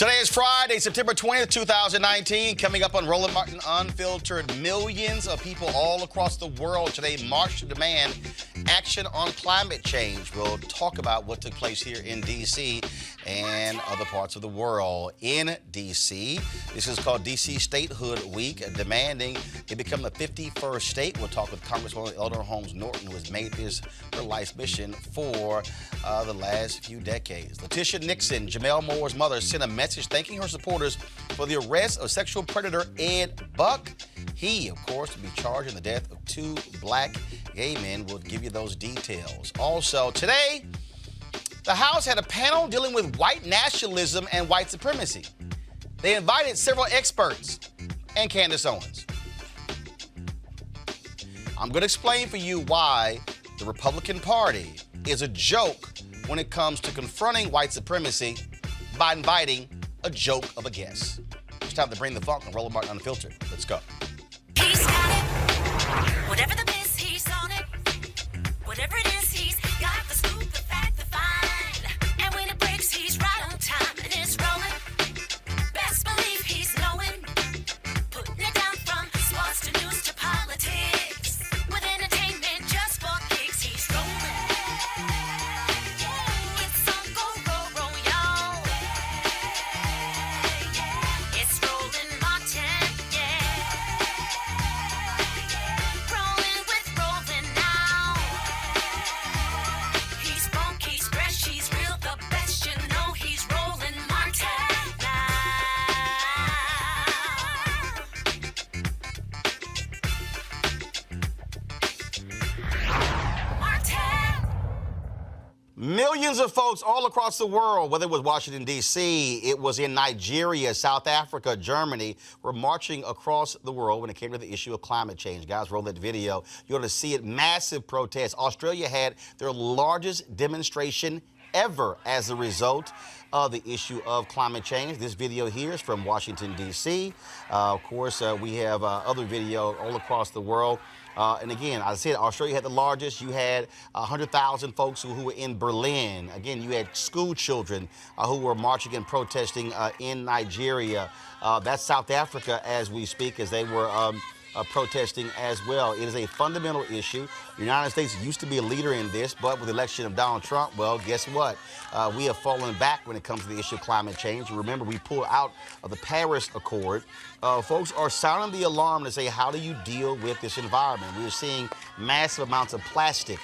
Today is Friday, September 20th, 2019. Coming up on Roland Martin Unfiltered, millions of people all across the world today march to demand action on climate change. We'll talk about what took place here in D.C. and other parts of the world. In D.C., this is called D.C. Statehood Week, demanding it become the 51st state. We'll talk with Congresswoman Eleanor Holmes Norton, who has made this her life's mission for the last few decades. Letitia Nixon, Jamel Moore's mother, sent a message thanking her supporters for the arrest of sexual predator Ed Buck. He, of course, will be charged in the death of two black gay men. We'll give you those details. Also, today, the House had a panel dealing with white nationalism and white supremacy. They invited several experts and Candace Owens. I'm going to explain for you why the Republican Party is a joke when it comes to confronting white supremacy by inviting a joke of a guest. It's time to bring the funk on Roland Martin Unfiltered. Let's go. He's got it. Whatever the biz, he's on it. Whatever it is, he's got the scoop, the fact, the find. And when it breaks, he's right on time and it's rolling. Best believe he's knowing. Putting it down from sports to news to politics. With entertainment just for kicks, he's rolling. It's on go, roll, y'all. It's Roland Martin, yeah. Rolling with Roland now. He's funk, he's fresh, he's real, the best, you know he's Roland Martin now. Martin. Millions of folks all across the world, whether it was Washington, D.C., it was in Nigeria, South Africa, Germany, were marching across the world when it came to the issue of climate change. Guys, roll that video. You ought to see it. Massive protests. Australia had their largest demonstration ever as a result of the issue of climate change. This video here is from Washington, D.C. Of course, we have other video all across the world. And again, I said Australia had the largest. You had 100,000 folks who were in Berlin. Again, you had school children who were marching and protesting in Nigeria. That's South Africa as we speak, as they were protesting as well. It is a fundamental issue. The United States used to be a leader in this, but with the election of Donald Trump, well, guess what? We have fallen back when it comes to the issue of climate change. Remember, we pulled out of the Paris Accord. Folks are sounding the alarm to say, how do you deal with this environment? We're seeing massive amounts of plastic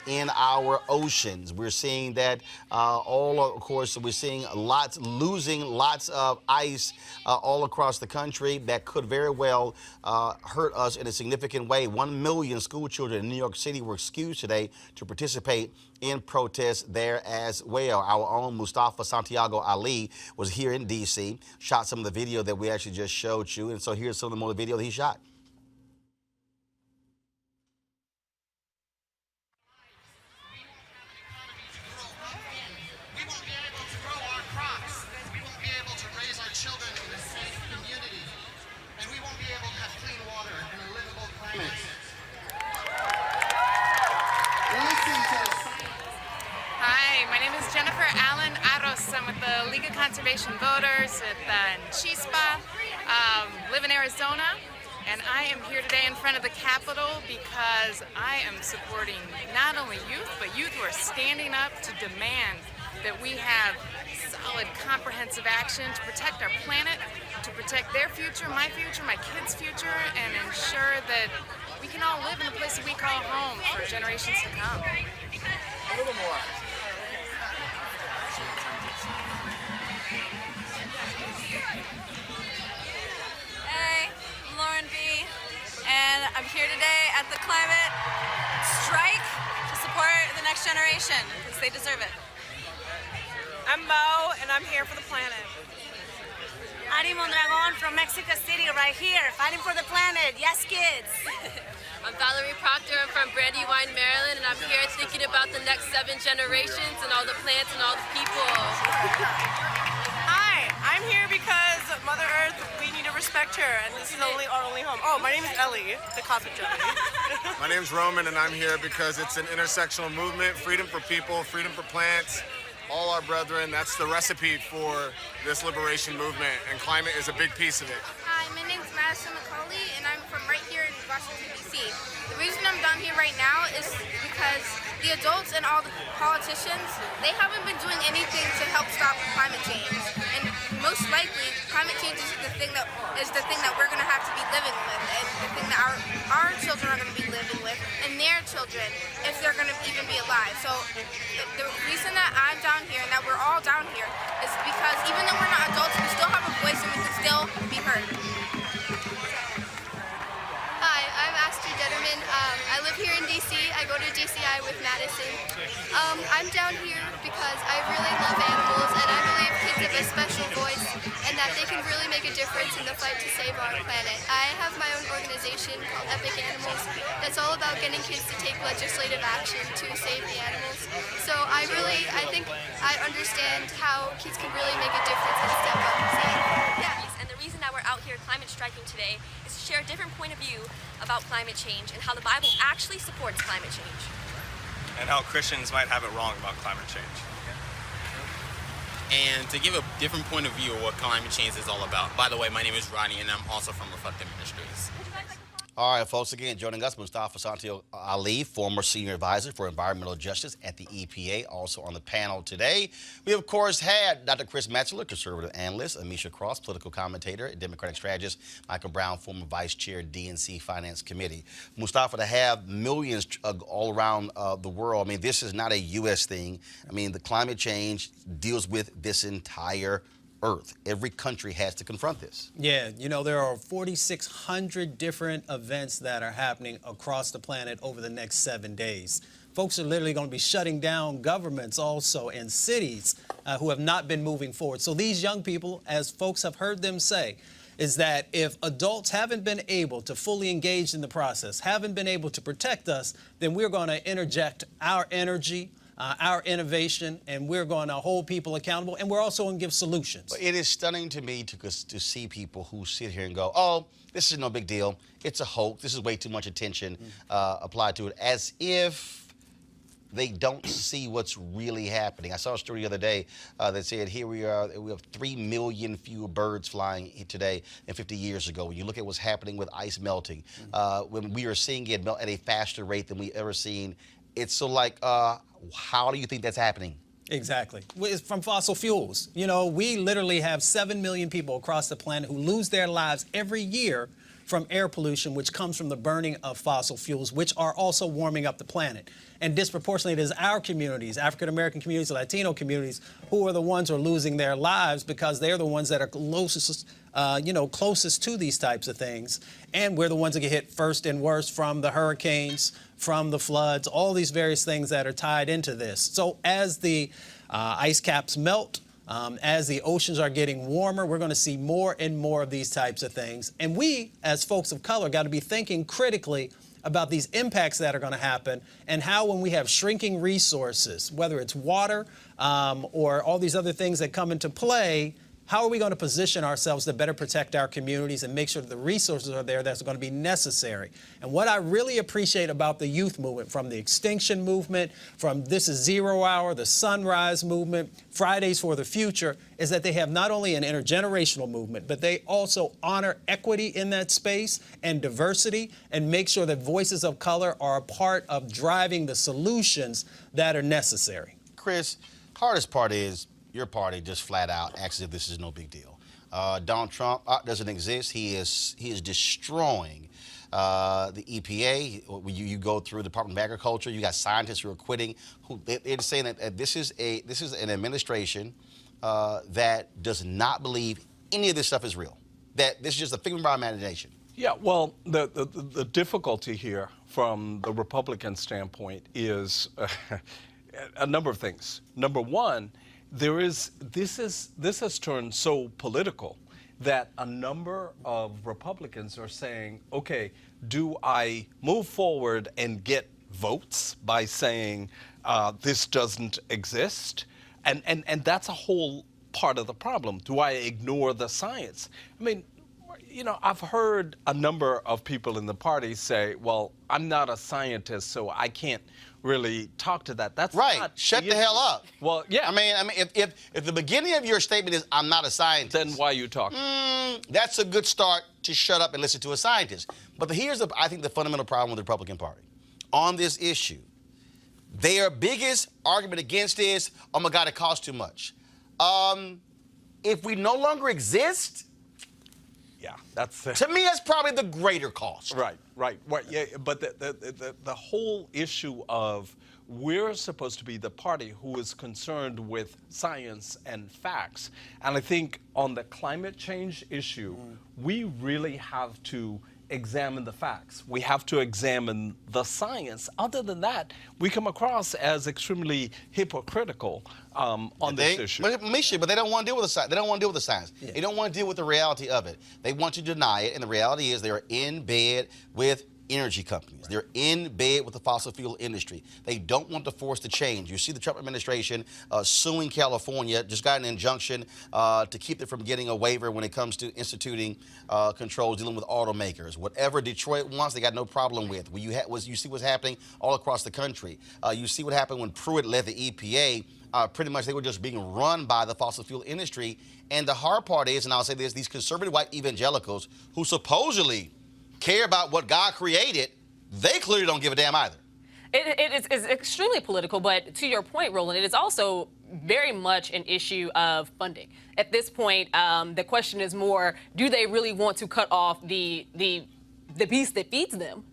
in our oceans. We're seeing that of course, we're seeing losing lots of ice all across the country that could very well hurt us in a significant way. 1 million school children in New York City were excused today to participate in protests there as well. Our own Mustafa Santiago Ali was here in D.C., shot some of the video that we actually just showed you, and so here's some of the more video that he shot. We won't be able to grow our crops. We won't be able to raise our children in a safe community. And we won't be able to have clean water and a livable planet. Listen to the Hi, my name is Jennifer Allen Aros. I'm with the League of Conservation Voters at Chispa, live in Arizona, and I am here today in front of the Capitol because I am supporting not only youth, but youth who are standing up to demand that we have solid, comprehensive action to protect our planet, to protect their future, my kids' future, and ensure that we can all live in a place that we call home for generations to come. a little more. Hey, I'm Lauren B. And I'm here today at the climate strike to support the next generation because they deserve it. I'm Mo, and I'm here for the planet. Ari Mondragon from Mexico City, right here, fighting for the planet. Yes, kids. I'm Valerie Proctor. I'm from Brandywine, Maryland, and I'm here thinking about the next 7 generations and all the plants and all the people. Hi, I'm here because Mother Earth, we need to respect her, and this is our only home. Oh, my name is Ellie, the cosmic jelly. My name's Roman, and I'm here because it's an intersectional movement, freedom for people, freedom for plants, all our brethren. That's the recipe for this liberation movement, and climate is a big piece of it. Hi, my name's Madison McCauley, and I'm from right here in Washington, D.C. The reason I'm down here right now is because the adults and all the politicians, they haven't been doing anything to help stop climate change. And most likely, climate change is the thing that we're going to have to be living with, and the thing that our children are going to be living with, and their children, if they're going to even be alive. So the reason that I'm down here and that we're all down here is because even though we're not adults, we still have a voice and we can still be heard. Hi, I'm Astrid Detterman. I live here in DC. I go to DCI with Madison. I'm down here because I really love animals, and I believe kids have a special voice and that they can really make a difference in the fight to save our planet. I have my own organization called Epic Animals that's all about getting kids to take legislative action to save the animals. So I think I understand how kids can really make a difference and step up. So, yeah. And the reason that we're out here climate striking today is to share a different point of view about climate change and how the Bible actually supports climate change. And how Christians might have it wrong about climate change. And to give a different point of view of what climate change is all about. By the way, my name is Ronnie, and I'm also from Reflective Ministries. All right, folks, again, joining us, Mustafa Santil Ali, former senior advisor for environmental justice at the EPA, also on the panel today. We, of course, had Dr. Chris Metzler, conservative analyst, Amisha Cross, political commentator, Democratic strategist, Michael Brown, former vice chair, DNC Finance Committee. Mustafa, to have millions all around the world, I mean, this is not a U.S. thing. I mean, the climate change deals with this entire Earth. Every country has to confront this. Yeah, you know, there are 4,600 different events that are happening across the planet over the next 7 days. Folks are literally going to be shutting down governments also and cities who have not been moving forward. So these young people, as folks have heard them say, is that if adults haven't been able to fully engage in the process, haven't been able to protect us, then we're going to interject our energy, our innovation, and we're going to hold people accountable, and we're also going to give solutions. It is stunning to me to see people who sit here and go, oh, this is no big deal. It's a hoax. This is way too much attention applied to it, as if they don't see what's really happening. I saw a story the other day that said here we have 3 million fewer birds flying today than 50 years ago. When you look at what's happening with ice melting, when we are seeing it melt at a faster rate than we ever seen, it's so like, how do you think that's happening? Exactly. It's from fossil fuels. You know, we literally have 7 million people across the planet who lose their lives every year from air pollution, which comes from the burning of fossil fuels, which are also warming up the planet. And disproportionately, it is our communities, African-American communities, Latino communities, who are the ones who are losing their lives because they're the ones that are closest, closest to these types of things. And we're the ones that get hit first and worst from the hurricanes, from the floods, all these various things that are tied into this. So as the ice caps melt, as the oceans are getting warmer, we're going to see more and more of these types of things. And we, as folks of color, got to be thinking critically about these impacts that are going to happen and how, when we have shrinking resources, whether it's water or all these other things that come into play, how are we going to position ourselves to better protect our communities and make sure that the resources are there that's going to be necessary? And what I really appreciate about the youth movement, from the Extinction movement, from This Is Zero Hour, the Sunrise movement, Fridays for the Future, is that they have not only an intergenerational movement, but they also honor equity in that space and diversity and make sure that voices of color are a part of driving the solutions that are necessary. Chris, hardest part is your party just flat out acts as if this is no big deal. Donald Trump doesn't exist. He is destroying the EPA. When you go through the Department of Agriculture, you got scientists who are quitting. They're saying that this is an administration that does not believe any of this stuff is real. That this is just a figment of our imagination. Yeah, well, the difficulty here from the Republican standpoint is a number of things. Number one, this has turned so political that a number of Republicans are saying, okay, do I move forward and get votes by saying this doesn't exist? And that's a whole part of the problem. Do I ignore the science? I mean, You know, I've heard a number of people in the party say, well, I'm not a scientist, so I can't really talk to that. That's right. Not Shut the hell up. Well, yeah. I mean, if the beginning of your statement is I'm not a scientist, then why are you talking? That's a good start to shut up and listen to a scientist. But here's I think the fundamental problem with the Republican Party on this issue. Their biggest argument against is, oh my God, it costs too much. If we no longer exist, yeah, that's to me that's probably the greater cost. Right. Yeah, but the whole issue of we're supposed to be the party who is concerned with science and facts, and I think on the climate change issue, we really have to examine the facts. We have to examine the science. Other than that, we come across as extremely hypocritical on this issue. But they don't want to deal with the science. They don't want to deal with the science. Yeah. They don't want to deal with the reality of it. They want to deny it, and the reality is they are in bed with energy companies. They're in bed with the fossil fuel industry. They don't want to force the change. You see the Trump administration suing California, just got an injunction to keep it from getting a waiver when it comes to instituting controls dealing with automakers. Whatever Detroit wants, they got no problem with. You see what's happening all across the country. You see what happened when Pruitt led the EPA. Pretty much they were just being run by the fossil fuel industry. And the hard part is, and I'll say this, these conservative white evangelicals who supposedly care about what God created, they clearly don't give a damn either. It's extremely political, but to your point, Roland, it is also very much an issue of funding. At this point, the question is more, do they really want to cut off the beast that feeds them?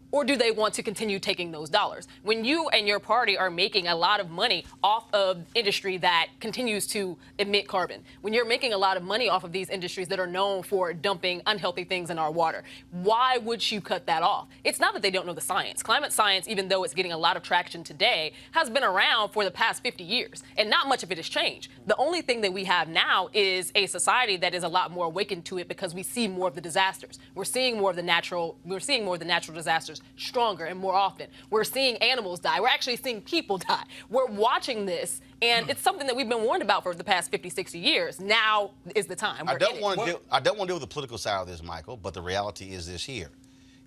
Or do they want to continue taking those dollars? When you and your party are making a lot of money off of industry that continues to emit carbon, when you're making a lot of money off of these industries that are known for dumping unhealthy things in our water, why would you cut that off? It's not that they don't know the science. Climate science, even though it's getting a lot of traction today, has been around for the past 50 years, and not much of it has changed. The only thing that we have now is a society that is a lot more awakened to it because we see more of the disasters. We're seeing more of the natural disasters stronger and more often. We're seeing animals die. We're actually seeing people die. We're watching this, and it's something that we've been warned about for the past 50, 60 years. Now is the time. I don't want to deal with the political side of this, Michael, but the reality is this here.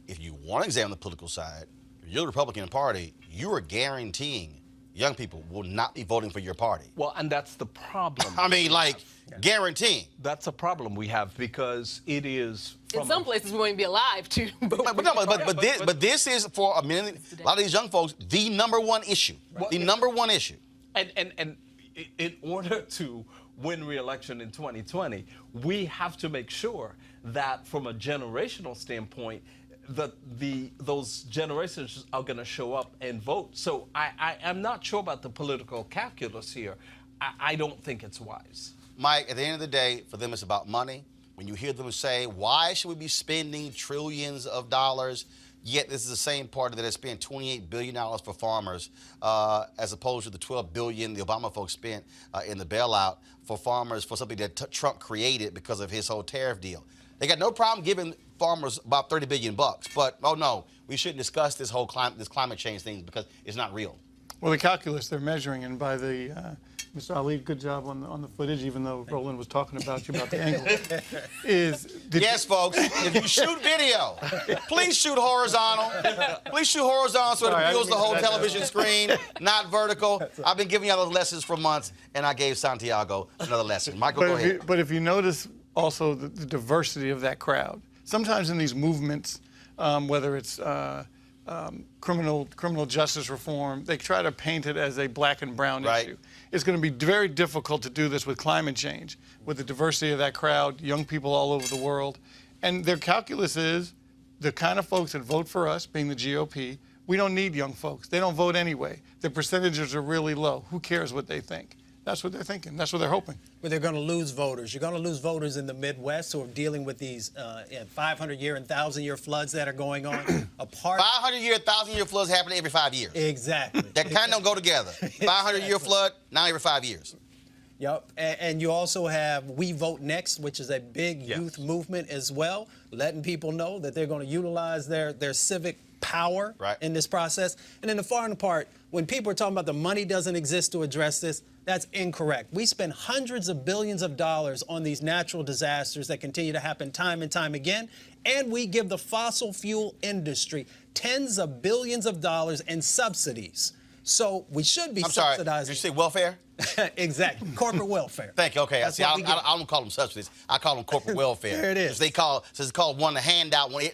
If you want to examine the political side, if you're the Republican Party, you are guaranteeing young people will not be voting for your party. Well, and that's the problem. I mean, like, guaranteeing. That's a problem we have because it is. In some places, we won't even be alive to vote. But this is for a lot of these young folks the number one issue. The number one issue. And in order to win re-election in 2020, we have to make sure that from a generational standpoint, those generations are going to show up and vote. So I am not sure about the political calculus here. I don't think it's wise. Mike, at the end of the day, for them it's about money. When you hear them say, why should we be spending trillions of dollars, yet this is the same party that has spent $28 billion for farmers as opposed to the $12 billion the Obama folks spent in the bailout for farmers for something that Trump created because of his whole tariff deal. They got no problem giving farmers about $30 billion, but oh no, we shouldn't discuss this whole climate change thing because it's not real. Well, the calculus they're measuring, and by the Mr. Ali, good job on the footage, even though Roland was talking about you about the angle. Yes, folks, if you shoot video, please shoot horizontal. Please shoot horizontal so it reveals the whole television screen, not vertical. I've been giving y'all those lessons for months, and I gave Santiago another lesson. Michael, go ahead. But if you notice also the diversity of that crowd, sometimes in these movements, whether it's criminal justice reform, they try to paint it as a black and brown issue. It's going to be very difficult to do this with climate change, with the diversity of that crowd, young people all over the world. And their calculus is the kind of folks that vote for us, being the GOP, we don't need young folks. They don't vote anyway. The percentages are really low. Who cares what they think? That's what they're thinking. That's what they're hoping. But they're going to lose voters. You're going to lose voters in the Midwest who are dealing with these 500-year and 1,000-year floods that are going on. 500-year, 1,000-year floods happen every 5 years. Exactly. That kind of don't go together. 500-year flood, now every 5 years. Yep. And you also have We Vote Next, which is a big youth movement as well, letting people know that they're going to utilize their civic power in this process. And then the foreign part, when people are talking about the money doesn't exist to address this, That's incorrect. We spend hundreds of billions of dollars on these natural disasters that continue to happen time and time again, and we give the fossil fuel industry tens of billions of dollars in subsidies. So we should be subsidizing. Sorry, did you say welfare? Exactly, corporate welfare. Thank you. Okay, That's see, what I we get. don't call them subsidies. I call them corporate welfare. There it is. Since it's called one handout. When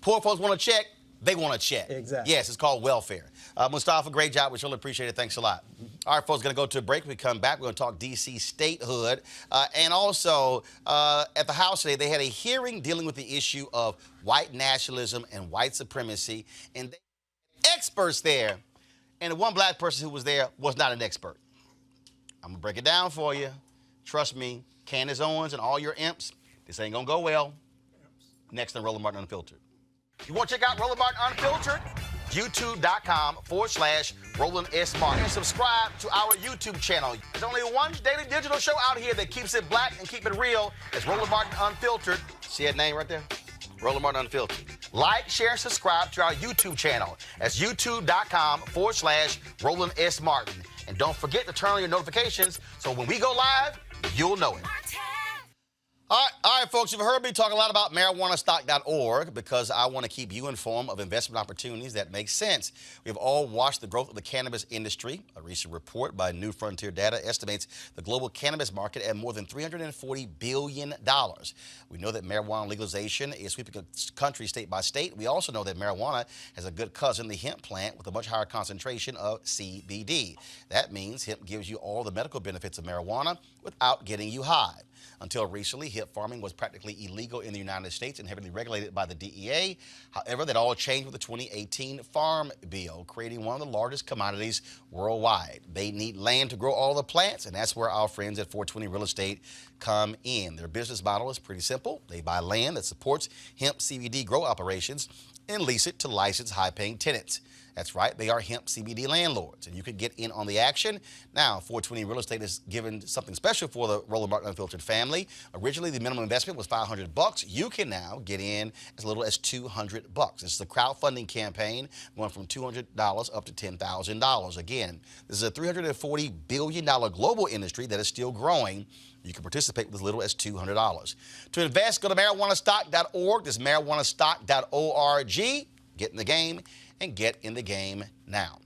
poor folks want a check, they want a check. Exactly. Yes, it's called welfare. Mustafa, great job. We surely appreciate it. Thanks a lot. All right, folks, going to go to a break. When we come back, we're going to talk D.C. statehood. And also, at the House today, they had a hearing dealing with the issue of white nationalism and white supremacy. And they had experts there. And the one black person who was there was not an expert. I'm going to break it down for you. Trust me, Candace Owens and all your imps, this ain't going to go well. Next on Roland Martin Unfiltered. You want to check out Roland Martin Unfiltered? YouTube.com/Roland S. Martin. And subscribe to our YouTube channel. There's only one daily digital show out here that keeps it black and keep it real. It's Roland Martin Unfiltered. See that name right there? Roland Martin Unfiltered. Like, share, subscribe to our YouTube channel. That's youtube.com/Roland S. Martin. And don't forget to turn on your notifications so when we go live, you'll know it. All right, folks, you've heard me talk a lot about marijuanastock.org because I want to keep you informed of investment opportunities that make sense. We've all watched the growth of the cannabis industry. A recent report by New Frontier Data estimates the global cannabis market at more than $340 billion. We know that marijuana legalization is sweeping the country state by state. We also know that marijuana has a good cousin, the hemp plant, with a much higher concentration of CBD. That means hemp gives you all the medical benefits of marijuana without getting you high. Until recently, hemp farming was practically illegal in the United States and heavily regulated by the DEA. However, that all changed with the 2018 Farm Bill, creating one of the largest commodities worldwide. They need land to grow all the plants, and that's where our friends at 420 Real Estate come in. Their business model is pretty simple. They buy land that supports hemp CBD grow operations and lease it to licensed high-paying tenants. That's right, they are hemp CBD landlords, and you could get in on the action. Now, 420 Real Estate has given something special for the Roland Martin Unfiltered family. Originally, the minimum investment was $500. You can now get in as little as $200. This is a crowdfunding campaign going from $200 up to $10,000. Again, this is a $340 billion global industry that is still growing. You can participate with as little as $200. To invest, go to marijuanastock.org. This is marijuanastock.org. Get in the game and get in the game now.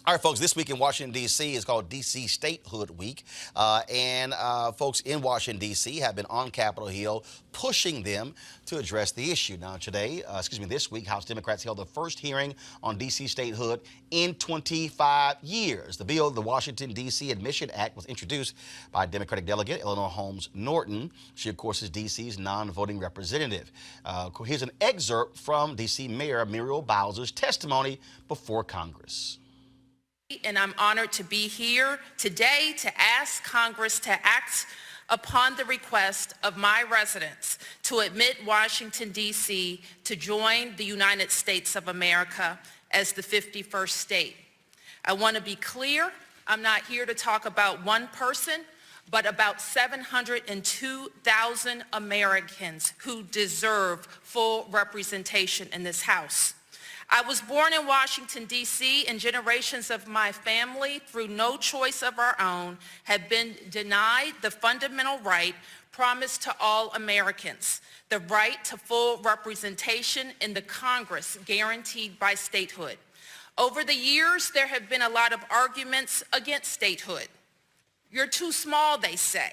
All right, folks, this week in Washington, D.C. is called D.C. Statehood Week. Folks in Washington, D.C. have been on Capitol Hill pushing them to address the issue. Now, this week, House Democrats held the first hearing on D.C. statehood in 25 years. The bill, the Washington, D.C. Admission Act, was introduced by Democratic delegate Eleanor Holmes Norton. She, of course, is D.C.'s non-voting representative. Here's an excerpt from D.C. Mayor Muriel Bowser's testimony before Congress. And I'm honored to be here today to ask Congress to act upon the request of my residents to admit Washington, D.C. to join the United States of America as the 51st state. I want to be clear, I'm not here to talk about one person, but about 702,000 Americans who deserve full representation in this House. I was born in Washington, D.C., and generations of my family, through no choice of our own, have been denied the fundamental right promised to all Americans, the right to full representation in the Congress guaranteed by statehood. Over the years, there have been a lot of arguments against statehood. You're too small, they say.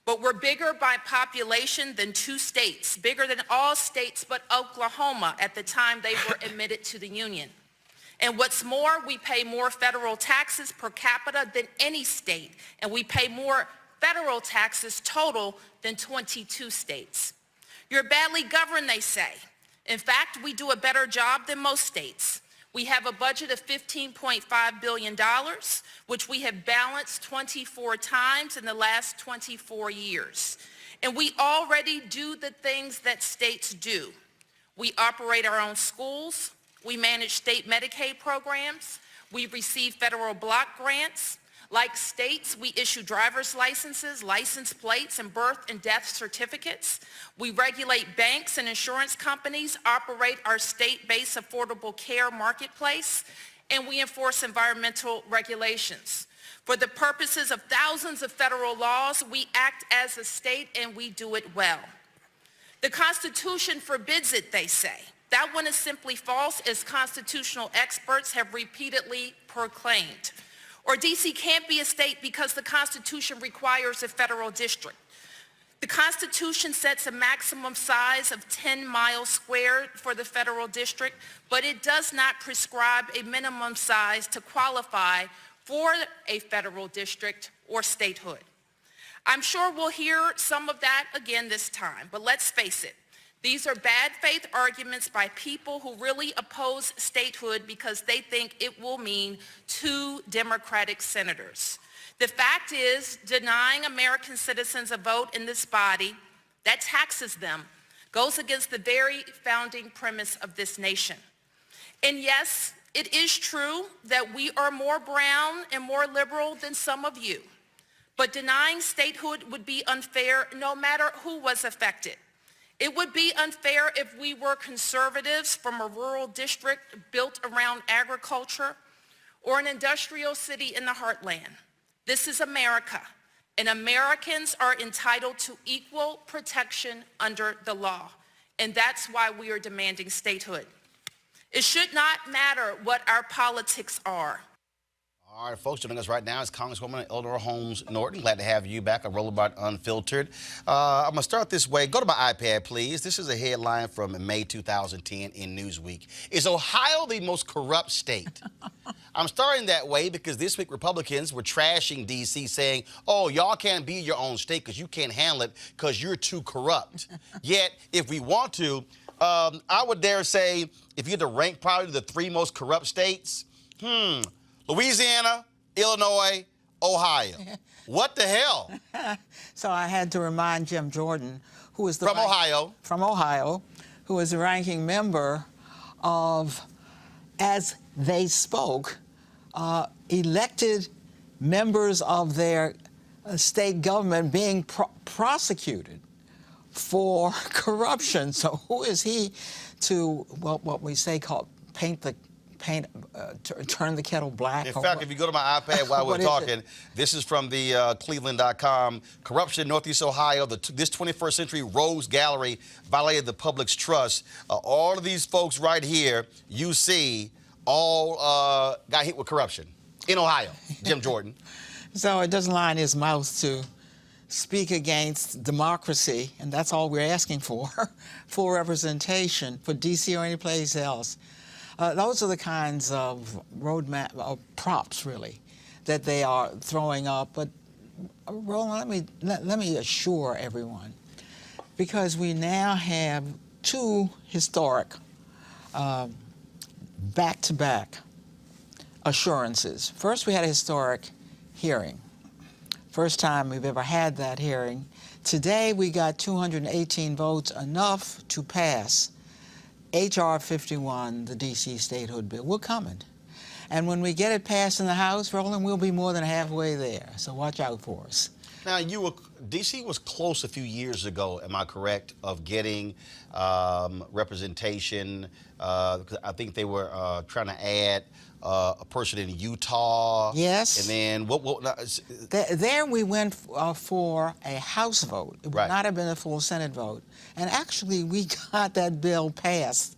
But we're bigger by population than 2 states, bigger than all states but Oklahoma at the time they were admitted to the Union. And what's more, we pay more federal taxes per capita than any state, and we pay more federal taxes total than 22 states. You're badly governed, they say. In fact, we do a better job than most states. We have a budget of $15.5 billion, which we have balanced 24 times in the last 24 years. And we already do the things that states do. We operate our own schools. We manage state Medicaid programs. We receive federal block grants. Like states, we issue driver's licenses, license plates, and birth and death certificates. We regulate banks and insurance companies, operate our state-based affordable care marketplace, and we enforce environmental regulations. For the purposes of thousands of federal laws, we act as a state and we do it well. The Constitution forbids it, they say. That one is simply false, as constitutional experts have repeatedly proclaimed. Or D.C. can't be a state because the Constitution requires a federal district. The Constitution sets a maximum size of 10 miles squared for the federal district, but it does not prescribe a minimum size to qualify for a federal district or statehood. I'm sure we'll hear some of that again this time, but let's face it. These are bad faith arguments by people who really oppose statehood because they think it will mean 2 Democratic senators. The fact is, denying American citizens a vote in this body that taxes them goes against the very founding premise of this nation. And yes, it is true that we are more brown and more liberal than some of you, but denying statehood would be unfair no matter who was affected. It would be unfair if we were conservatives from a rural district built around agriculture or an industrial city in the heartland. This is America, and Americans are entitled to equal protection under the law, and that's why we are demanding statehood. It should not matter what our politics are. All right, folks, joining us right now is Congresswoman Eleanor Holmes Norton. Glad to have you back on Roland Unfiltered. I'm going to start this way. Go to my iPad, please. This is a headline from May 2010 in Newsweek. Is Ohio the most corrupt state? I'm starting that way because this week Republicans were trashing D.C., saying, oh, y'all can't be your own state because you can't handle it because you're too corrupt. Yet, if we want to, I would dare say, if you had to rank probably the 3 most corrupt states, Louisiana, Illinois, Ohio. What the hell? So I had to remind Jim Jordan, who is from Ohio, who is the ranking member of, as they spoke, elected members of their state government being prosecuted for corruption. So who is he to, well, what we say called turn the kettle black? In fact, if you go to my iPad while we're talking, this is from the Cleveland.com. Corruption in Northeast Ohio. This 21st century Rose Gallery violated the public's trust. All of these folks right here, you see, all got hit with corruption in Ohio. Jim Jordan. So it doesn't lie in his mouth to speak against democracy, and that's all we're asking for, full representation for D.C. or any place else. Those are the kinds of roadmap or props, really, that they are throwing up. But Roland, let me assure everyone, because we now have 2 historic back-to-back assurances. First, we had a historic hearing. First time we've ever had that hearing. Today, we got 218 votes, enough to pass H.R. 51, the D.C. statehood bill. We're coming. And when we get it passed in the House, Roland, we'll be more than halfway there. So watch out for us. Now, D.C. was close a few years ago, am I correct, of getting representation. I think they were trying to add a person in Utah. Yes. And then There we went for a House vote. It would not have been a full Senate vote. And actually, we got that bill passed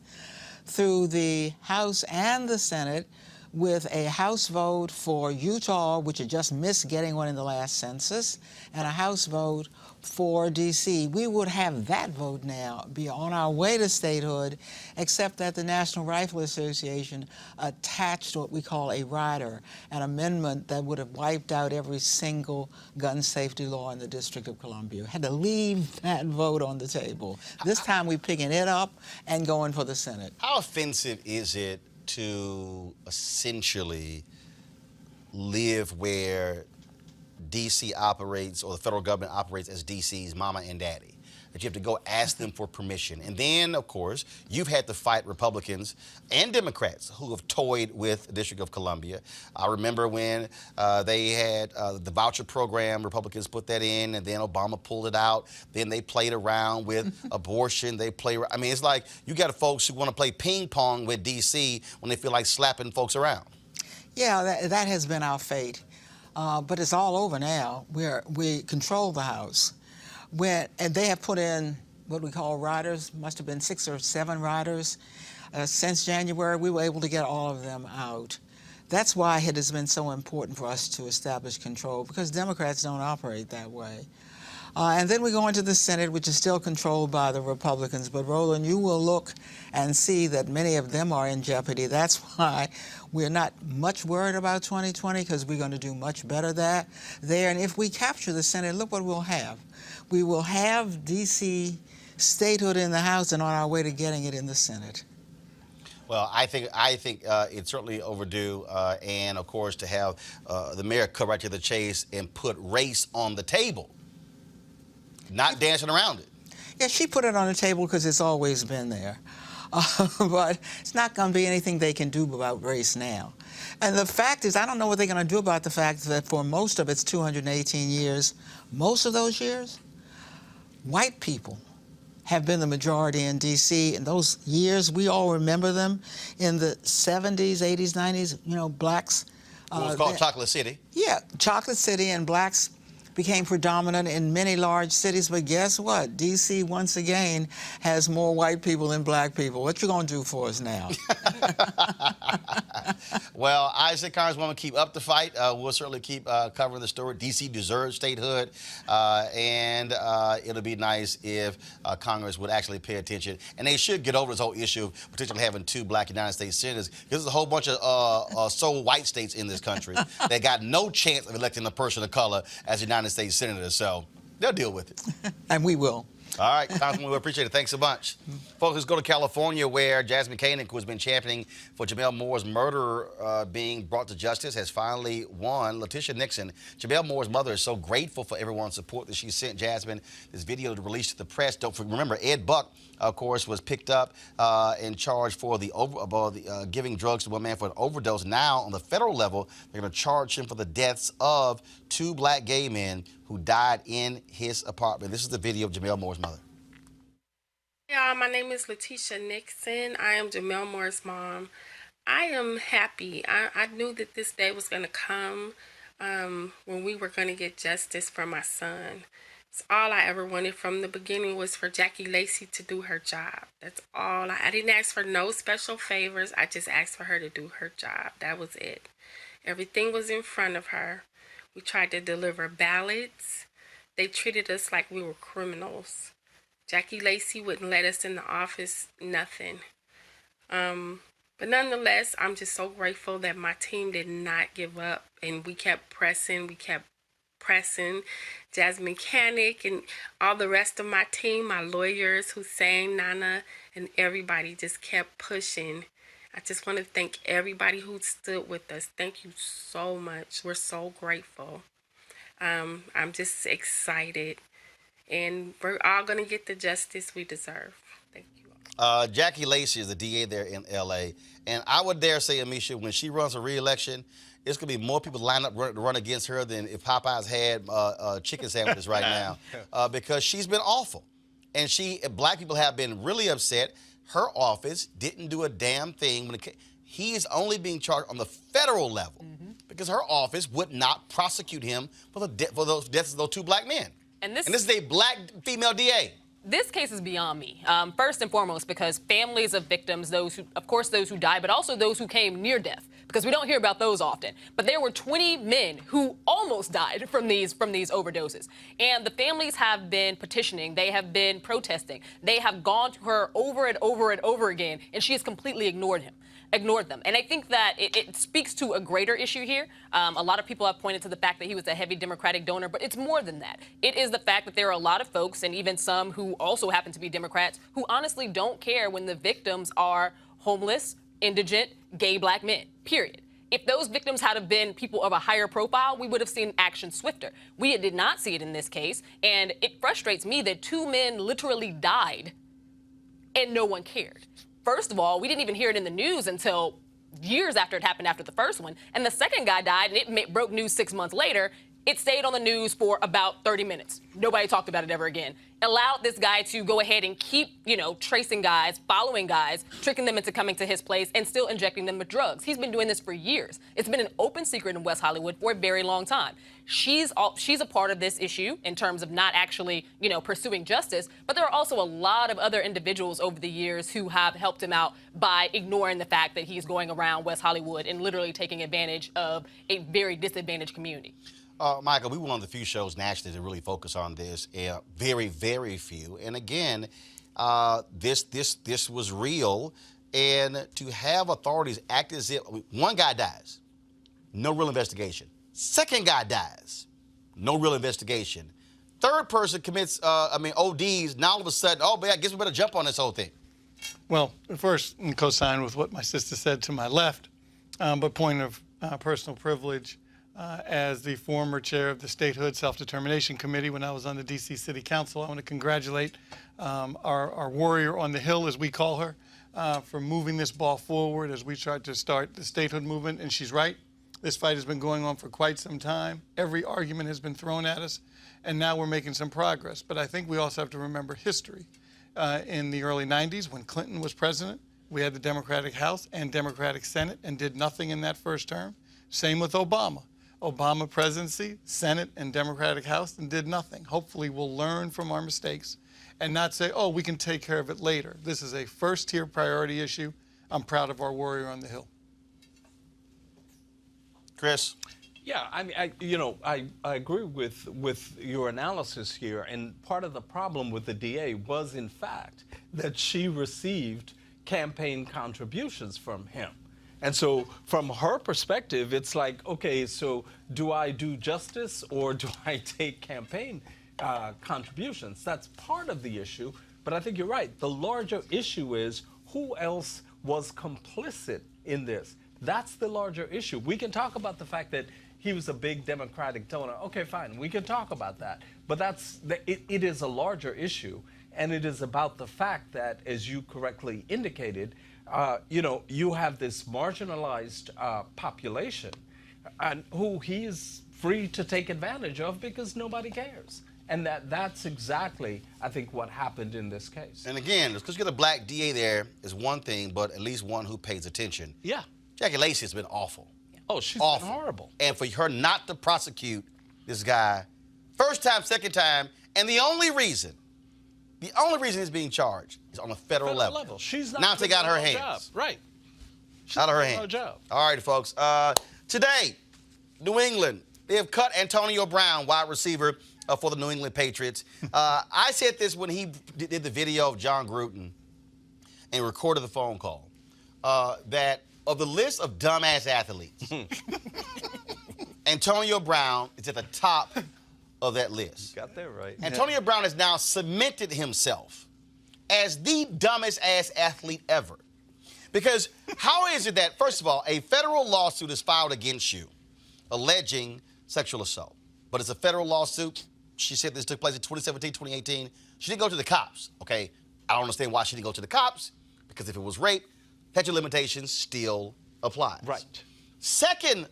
through the House and the Senate with a House vote for Utah, which had just missed getting one in the last census, and a House vote for D.C. We would have that vote now, be on our way to statehood, except that the National Rifle Association attached what we call a rider, an amendment that would have wiped out every single gun safety law in the District of Columbia. Had to leave that vote on the table. This time we're picking it up and going for the Senate. How offensive is it to essentially live where D.C. operates, or the federal government operates as D.C.'s mama and daddy? That you have to go ask them for permission. And then, of course, you've had to fight Republicans and Democrats who have toyed with the District of Columbia. I remember when they had the voucher program, Republicans put that in, and then Obama pulled it out. Then they played around with abortion. I mean, it's like you got folks who want to play ping pong with D.C. when they feel like slapping folks around. Yeah, that has been our fate. but it's all over now. We control the House. And they have put in what we call riders, must have been 6 or 7 riders. Since January, we were able to get all of them out. That's why it has been so important for us to establish control, because Democrats don't operate that way. And then we go into the Senate, which is still controlled by the Republicans. But Roland, you will look and see that many of them are in jeopardy. That's why we're not much worried about 2020, because we're going to do much better there. And if we capture the Senate, look what we'll have. We will have D.C. statehood in the House and on our way to getting it in the Senate. Well, I think it's certainly overdue, and of course to have the mayor cut right to the chase and put race on the table, not dancing around it. Yeah, she put it on the table because it's always been there, but it's not going to be anything they can do about race now. And the fact is, I don't know what they're going to do about the fact that for most of its 218 years, most of those years, white people have been the majority in D.C. In those years, we all remember them in the 70s, 80s, 90s, you know, blacks. It was called Chocolate City. Yeah, Chocolate City, and blacks became predominant in many large cities. But guess what? D.C. once again has more white people than black people. What you gonna do for us now? Well, I say, Congresswoman, keep up the fight. We'll certainly keep covering the story. D.C. deserves statehood, and it'll be nice if Congress would actually pay attention. And they should get over this whole issue of potentially having 2 black United States senators. There's a whole bunch of sole white states in this country that got no chance of electing a person of color as United States senator. So they'll deal with it. And we will. All right, Congresswoman, we appreciate it. Thanks so much. Folks, let's go to California, where Jasmine Koenig, who has been championing for Jamel Moore's murder being brought to justice, has finally won. Letitia Nixon, Jamel Moore's mother, is so grateful for everyone's support that she sent Jasmine this video to release to the press. Don't remember, Ed Buck, of course, was picked up and charged for giving drugs to one man for an overdose. Now, on the federal level, they're going to charge him for the deaths of 2 black gay men who died in his apartment. This is the video of Jamel Moore's mother. Y'all, my name is Letitia Nixon. I am Jamel Moore's mom. I am happy. I knew that this day was going to come when we were going to get justice for my son. It's all I ever wanted from the beginning was for Jackie Lacey to do her job. That's all. I didn't ask for no special favors. I just asked for her to do her job. That was it. Everything was in front of her. We tried to deliver ballots. They treated us like we were criminals. Jackie Lacey wouldn't let us in the office, nothing. But nonetheless, I'm just so grateful that my team did not give up, and we kept pressing. Jasmine Koenig and all the rest of my team, my lawyers, Hussein, Nana, and everybody just kept pushing. I just want to thank everybody who stood with us. Thank you so much. We're so grateful. I'm just excited. And we're all going to get the justice we deserve. Thank you. Jackie Lacey is the DA there in L.A. And I would dare say, Amisha, when she runs a re-election, it's going to be more people lined up to run against her than if Popeyes had chicken sandwiches right now, because she's been awful. And black people have been really upset. Her office didn't do a damn thing. He is only being charged on the federal level because her office would not prosecute him for those deaths of those 2 black men. And this is a black female DA. This case is beyond me. First and foremost, because families of victims, those who died, but also those who came near death, because we don't hear about those often. But there were 20 men who almost died from these overdoses. And the families have been petitioning. They have been protesting. They have gone to her over and over and over again, and she has completely ignored them. And I think that it speaks to a greater issue here. A lot of people have pointed to the fact that he was a heavy Democratic donor, but it's more than that. It is the fact that there are a lot of folks, and even some who also happen to be Democrats, who honestly don't care when the victims are homeless, indigent, gay black men, period. If those victims had have been people of a higher profile, we would have seen action swifter. We did not see it in this case, and it frustrates me that 2 men literally died and no one cared. First of all, we didn't even hear it in the news until years after it happened after the first one. And the second guy died, and it broke news 6 months later, It stayed on the news for about 30 minutes. Nobody talked about it ever again. Allowed this guy to go ahead and keep, tracing guys, following guys, tricking them into coming to his place and still injecting them with drugs. He's been doing this for years. It's been an open secret in West Hollywood for a very long time. She's a part of this issue in terms of not actually, pursuing justice, but there are also a lot of other individuals over the years who have helped him out by ignoring the fact that he's going around West Hollywood and literally taking advantage of a very disadvantaged community. Michael, we were one of the few shows nationally to really focus on this. Very, very few. And again, this was real. And to have authorities act as if one guy dies, no real investigation. Second guy dies, no real investigation. Third person commits, ODs. Now all of a sudden, I guess we better jump on this whole thing. Well, first, and co-sign with what my sister said to my left, but point of personal privilege. As the former chair of the Statehood Self-Determination Committee when I was on the D.C. City Council, I want to congratulate our warrior on the Hill, as we call her, for moving this ball forward as we try to start the statehood movement. And she's right. This fight has been going on for quite some time. Every argument has been thrown at us, and now we're making some progress. But I think we also have to remember history. In the early 90s, when Clinton was president, we had the Democratic House and Democratic Senate and did nothing in that first term. Same with Obama. Obama presidency, Senate, and Democratic House, and did nothing. Hopefully we'll learn from our mistakes and not say, we can take care of it later. This is a first-tier priority issue. I'm proud of our warrior on the Hill. Chris? Yeah, I agree with your analysis here. And part of the problem with the DA was, in fact, that she received campaign contributions from him. And so from her perspective, it's like, okay, so do I do justice or do I take campaign contributions? That's part of the issue. But I think you're right. The larger issue is who else was complicit in this? That's the larger issue. We can talk about the fact that he was a big Democratic donor. Okay, fine. We can talk about that. But it is a larger issue. And it is about the fact that, as you correctly indicated, you have this marginalized population and who he is free to take advantage of because nobody cares. And that's exactly, I think, what happened in this case. And again, just because you get a black DA there is one thing, but at least one who pays attention. Yeah. Jackie Lacey has been awful. Oh, she's awful. been horrible. And for her not to prosecute this guy, first time, second time, and the only reason he's being charged is on a federal level. She's not now take out her hands. Job. Right. She's out of her doing hands. her job. All right, folks. Today, New England, they have cut Antonio Brown, wide receiver for the New England Patriots. I said this when he did the video of John Gruden and recorded the phone call, that of the list of dumbass athletes, Antonio Brown is at the top of that list. You got that right. Antonio Brown has now cemented himself as the dumbest ass athlete ever. Because how is it that, first of all, a federal lawsuit is filed against you alleging sexual assault, but it's a federal lawsuit. She said this took place in 2017, 2018. She didn't go to the cops, okay? I don't understand why she didn't go to the cops, because if it was rape, statute of limitations still applies. Right. Second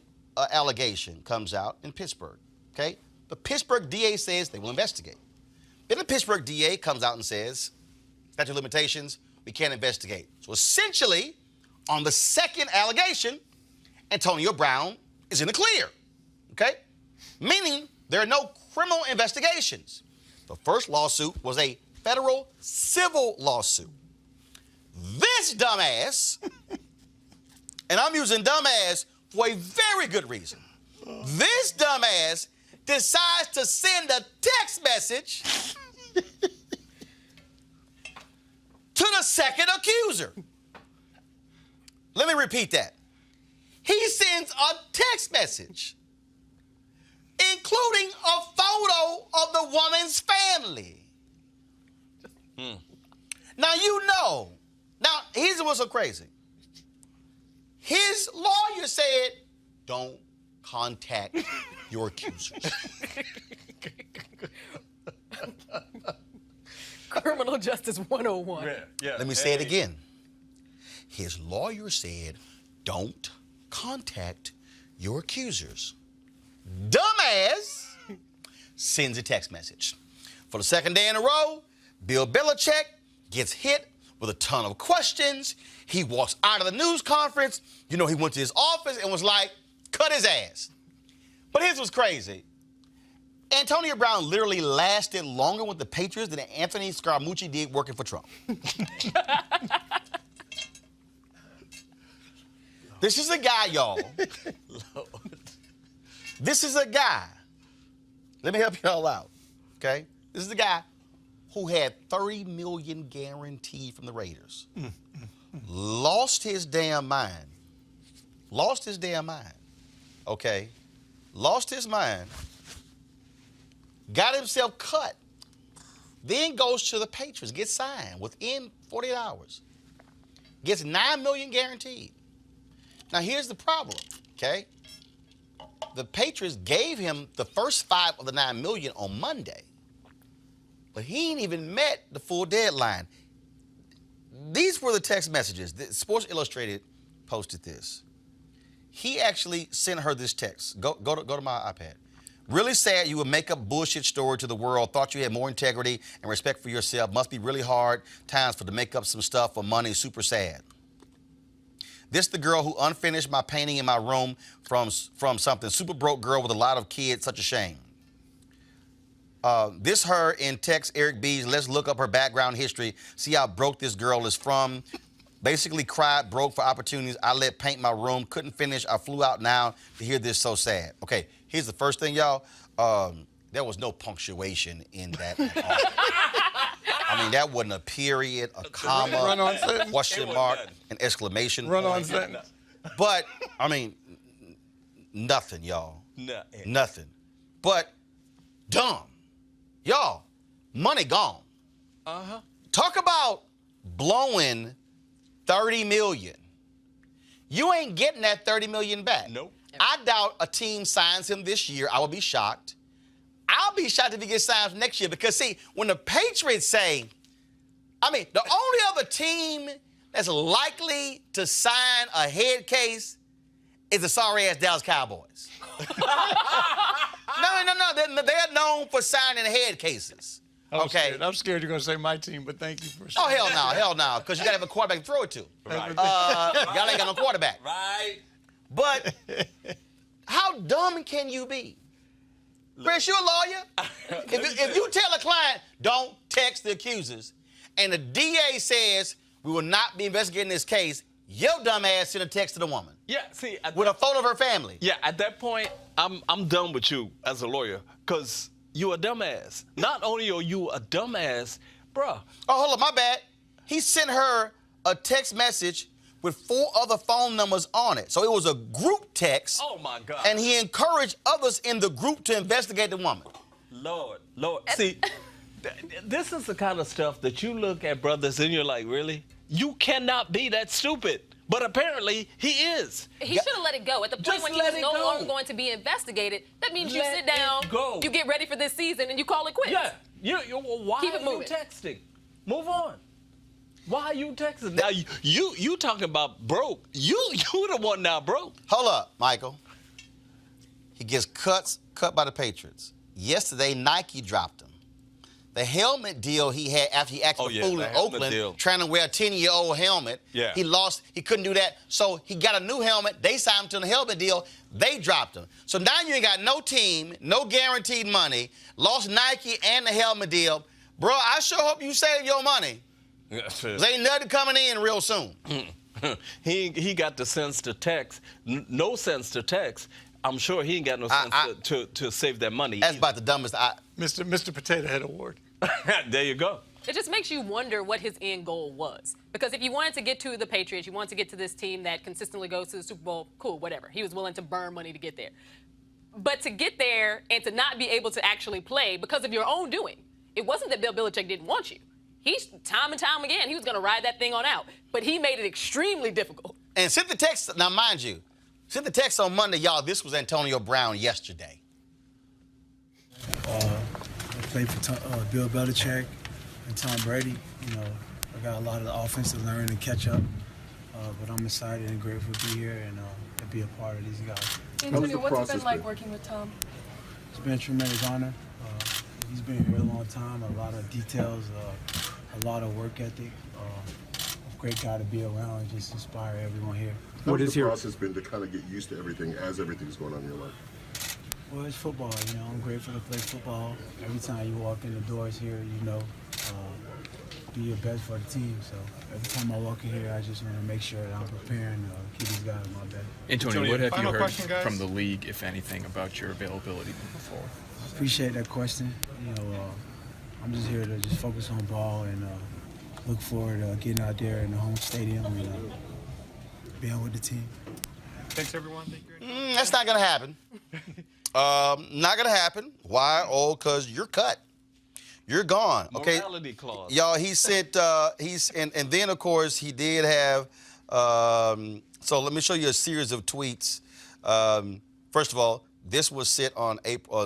allegation comes out in Pittsburgh, okay? The Pittsburgh DA says they will investigate. Then the Pittsburgh DA comes out and says, statute of limitations, we can't investigate. So essentially, on the second allegation, Antonio Brown is in the clear, okay? Meaning there are no criminal investigations. The first lawsuit was a federal civil lawsuit. This dumbass, and I'm using dumbass for a very good reason. This dumbass decides to send a text message to the second accuser. Let me repeat that. He sends a text message, including a photo of the woman's family. Now, now here's what's so crazy. His lawyer said, don't contact your accusers. Criminal Justice 101. Yeah. Let me say it again. His lawyer said, don't contact your accusers. dumbass sends a text message. For the second day in a row, Bill Belichick gets hit with a ton of questions. He walks out of the news conference. You know, he went to his office and was like, cut his ass. But here's what's crazy. Antonio Brown literally lasted longer with the Patriots than Anthony Scaramucci did working for Trump. This is a guy, y'all. This is a guy. Let me help y'all out, okay? This is a guy who had $30 million guaranteed from the Raiders. Lost his damn mind. Lost his damn mind, okay? Lost his mind. Got himself cut. Then goes to the Patriots, gets signed within 48 hours. Gets $9 million guaranteed. Now, here's the problem, okay? The Patriots gave him the first 5 of the $9 million on Monday, but he ain't even met the full deadline. These were the text messages. Sports Illustrated posted this. He actually sent her this text. Go to my iPad. Really sad you would make up bullshit story to the world. Thought you had more integrity and respect for yourself. Must be really hard times to make up some stuff for money. Super sad. This the girl who unfinished my painting in my room from something. Super broke girl with a lot of kids. Such a shame. This her in text Eric B's. Let's look up her background history. See how broke this girl is from. Basically cried, broke for opportunities. I let paint my room. Couldn't finish. I flew out now to hear this. So sad. Okay, here's the first thing, y'all. There was no punctuation in that at all. I mean, that wasn't a period, a comma, Run-on sentence. question mark, an exclamation Run-on point. sentence. But, I mean, nothing, y'all. Nothing. But dumb. Y'all, money gone. Talk about blowing $30 million. You ain't getting that $30 million back. Nope. I doubt a team signs him this year. I will be shocked. I'll be shocked if he gets signed for next year because, see, when the Patriots say, I mean, the only other team that's likely to sign a head case is the sorry-ass Dallas Cowboys. No. They're known for signing head cases. Okay. I'm scared you're going to say my team, but thank you for saying hell no, because you got to have a quarterback to throw it to. Right. Y'all ain't got no quarterback. Right. But how dumb can you be? Chris, you're a lawyer. If you tell a client, don't text the accusers, and the DA says, we will not be investigating this case, your dumb ass sent a text to the woman. Yeah, see. With a photo of her family. Yeah, at that point, I'm done with you as a lawyer, because you a dumbass. Not only are you a dumbass, bruh. Oh, hold on, my bad. He sent her a text message with 4 other phone numbers on it. So it was a group text. Oh, my God. And he encouraged others in the group to investigate the woman. Lord. See, this is the kind of stuff that you look at brothers and you're like, really? You cannot be that stupid. But apparently, he is. He should have let it go. At the point when he was no longer going to be investigated, that means you sit down, you get ready for this season, and you call it quits. Yeah. Why Keep it are you moving. texting? Move on. Why are you texting? Now, you talking about broke. You the one now broke. Hold up, Michael. He gets cut by the Patriots. Yesterday, Nike dropped him. The helmet deal he had after he acted a fool in Oakland, trying to wear a 10-year-old helmet. Yeah. He lost. He couldn't do that. So he got a new helmet. They signed him to the helmet deal. They dropped him. So now you ain't got no team, no guaranteed money, lost Nike and the helmet deal. Bro, I sure hope you save your money. There ain't nothing coming in real soon. He got the sense to text. No sense to text. I'm sure he ain't got no sense to save that money. That's about the dumbest. Mr. Potato Head Award. There you go. It just makes you wonder what his end goal was. Because if you wanted to get to the Patriots, you wanted to get to this team that consistently goes to the Super Bowl, cool, whatever. He was willing to burn money to get there. But to get there and to not be able to actually play because of your own doing, it wasn't that Bill Belichick didn't want you. He's time and time again, he was going to ride that thing on out. But he made it extremely difficult. And sent the text, now mind you, sent the text on Monday, y'all, this was Antonio Brown yesterday. I played for Bill Belichick and Tom Brady. You know, I got a lot of the offense to learn and catch up. But I'm excited and grateful to be here and to be a part of these guys. Antonio, what's it been like working with Tom? It's been a tremendous honor. He's been here a long time, a lot of details, a lot of work ethic. A great guy to be around and just inspire everyone here. What has the process been to kind of get used to everything as everything's going on in your life? Well, it's football. You know, I'm grateful to play football. Every time you walk in the doors here, you know, do your best for the team. So every time I walk in here, I just want to make sure that I'm preparing to keep these guys on my back. Antonio, what have you heard from the league, if anything, about your availability moving forward? I appreciate that question. You know, I'm just here to just focus on ball and look forward to getting out there in the home stadium and being with the team. Thanks, everyone. That's not going to happen. Not going to happen. Why? Oh, because you're cut. You're gone. Okay. Morality clause. Y'all, he sent, and then, of course, he did have, so let me show you a series of tweets. First of all, this was sent on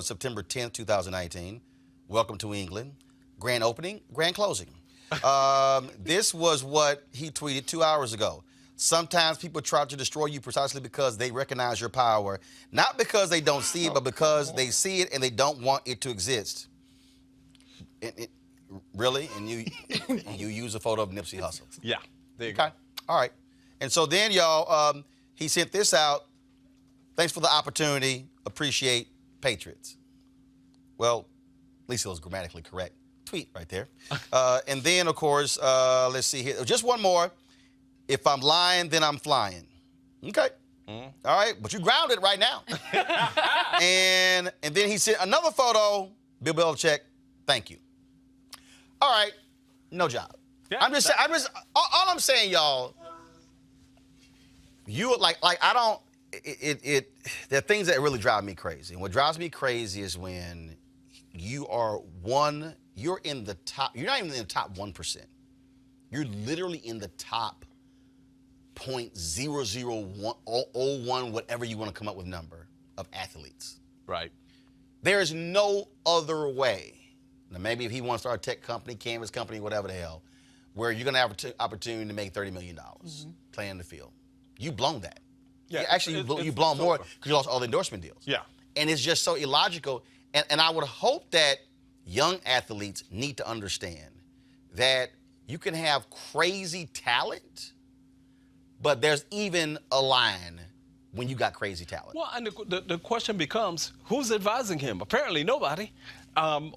September 10th, 2019. Welcome to England. Grand opening, grand closing. This was what he tweeted 2 hours ago. Sometimes people try to destroy you precisely because they recognize your power, not because they don't see it, but because they see it and they don't want it to exist. Really? And you use a photo of Nipsey Hussle? Yeah. There you go. All right. And so then, y'all, he sent this out. Thanks for the opportunity. Appreciate Patriots. Well, at least it was grammatically correct. Tweet right there. And then, of course, let's see here. Just one more. If I'm lying, then I'm flying. Okay. All right. But you grounded right now. and then he sent another photo. Bill Belichick, thank you. All right. No job. Yeah, I'm just all I'm saying, y'all, you I don't, there are things that really drive me crazy. And what drives me crazy is when you're in the top, you're not even in the top 1%. You're literally in the top 0.001, whatever you want to come up with number of athletes. Right. There is no other way. Now, maybe if he wants to start a tech company, cannabis company, whatever the hell, where you're going to have an opportunity to make $30 million playing the field. You've blown that. Yeah, you've blown more because you lost all the endorsement deals. Yeah. And it's just so illogical. And I would hope that young athletes need to understand that you can have crazy talent, but there's even a line when you got crazy talent. Well, and the question becomes, who's advising him? Apparently nobody,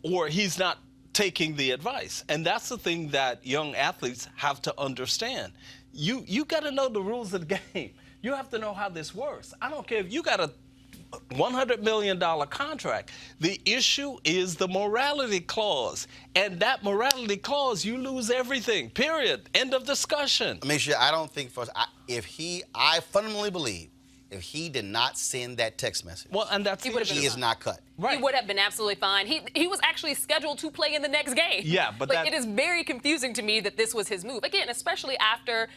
or he's not taking the advice. And that's the thing that young athletes have to understand. You got to know the rules of the game. You have to know how this works. I don't care if you got a $100 million contract. The issue is the morality clause. And that morality clause, you lose everything, period. End of discussion. I mean, I don't think I fundamentally believe if he did not send that text message, well, and that's he is not cut. Right. He would have been absolutely fine. He was actually scheduled to play in the next game. Yeah, but it is very confusing to me that this was his move. Again, especially after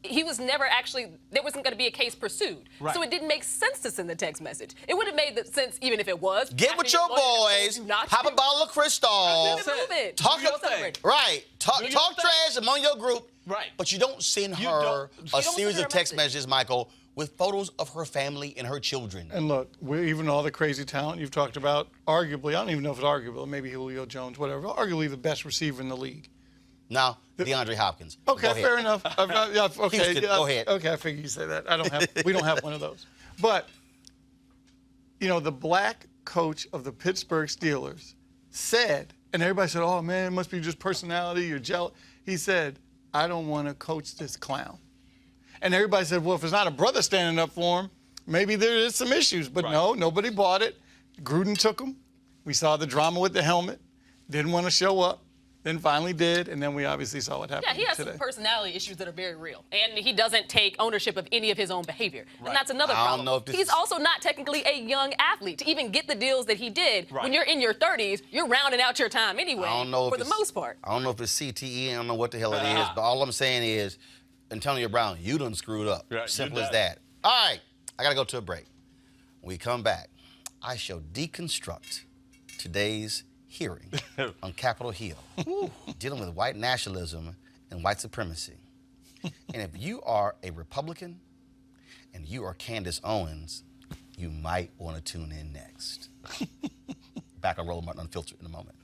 he was never actually, there wasn't going to be a case pursued. Right. So it didn't make sense to send the text message. It would have made sense even if it was. Get with your boys, pop a bottle of Cristal, talk trash among your group. Right. But you don't send her a series of text messages, Michael, with photos of her family and her children. And look, even all the crazy talent you've talked about, arguably, I don't even know if it's arguable, maybe Julio Jones, whatever, arguably the best receiver in the league. No, DeAndre Hopkins. Okay, fair enough. Okay, go ahead. Okay, I figured you say that. We don't have one of those. But, you know, the black coach of the Pittsburgh Steelers said, and everybody said, oh man, it must be just personality, you're jealous. He said, I don't want to coach this clown. And everybody said, well, if it's not a brother standing up for him, maybe there is some issues. But no, nobody bought it. Gruden took him. We saw the drama with the helmet. Didn't want to show up. Then finally did. And then we obviously saw what happened today. Yeah, he has some personality issues that are very real. And he doesn't take ownership of any of his own behavior. Right. And that's another problem. He's also not technically a young athlete. To even get the deals that he did, when you're in your 30s, you're rounding out your time anyway, for the most part. I don't know if it's CTE. I don't know what the hell it is. But all I'm saying is, Antonio Brown, you done screwed up. Right, simple as that. All right, I got to go to a break. When we come back, I shall deconstruct today's hearing on Capitol Hill, dealing with white nationalism and white supremacy. And if you are a Republican and you are Candace Owens, you might want to tune in next. Back on Roland Martin Unfiltered in a moment.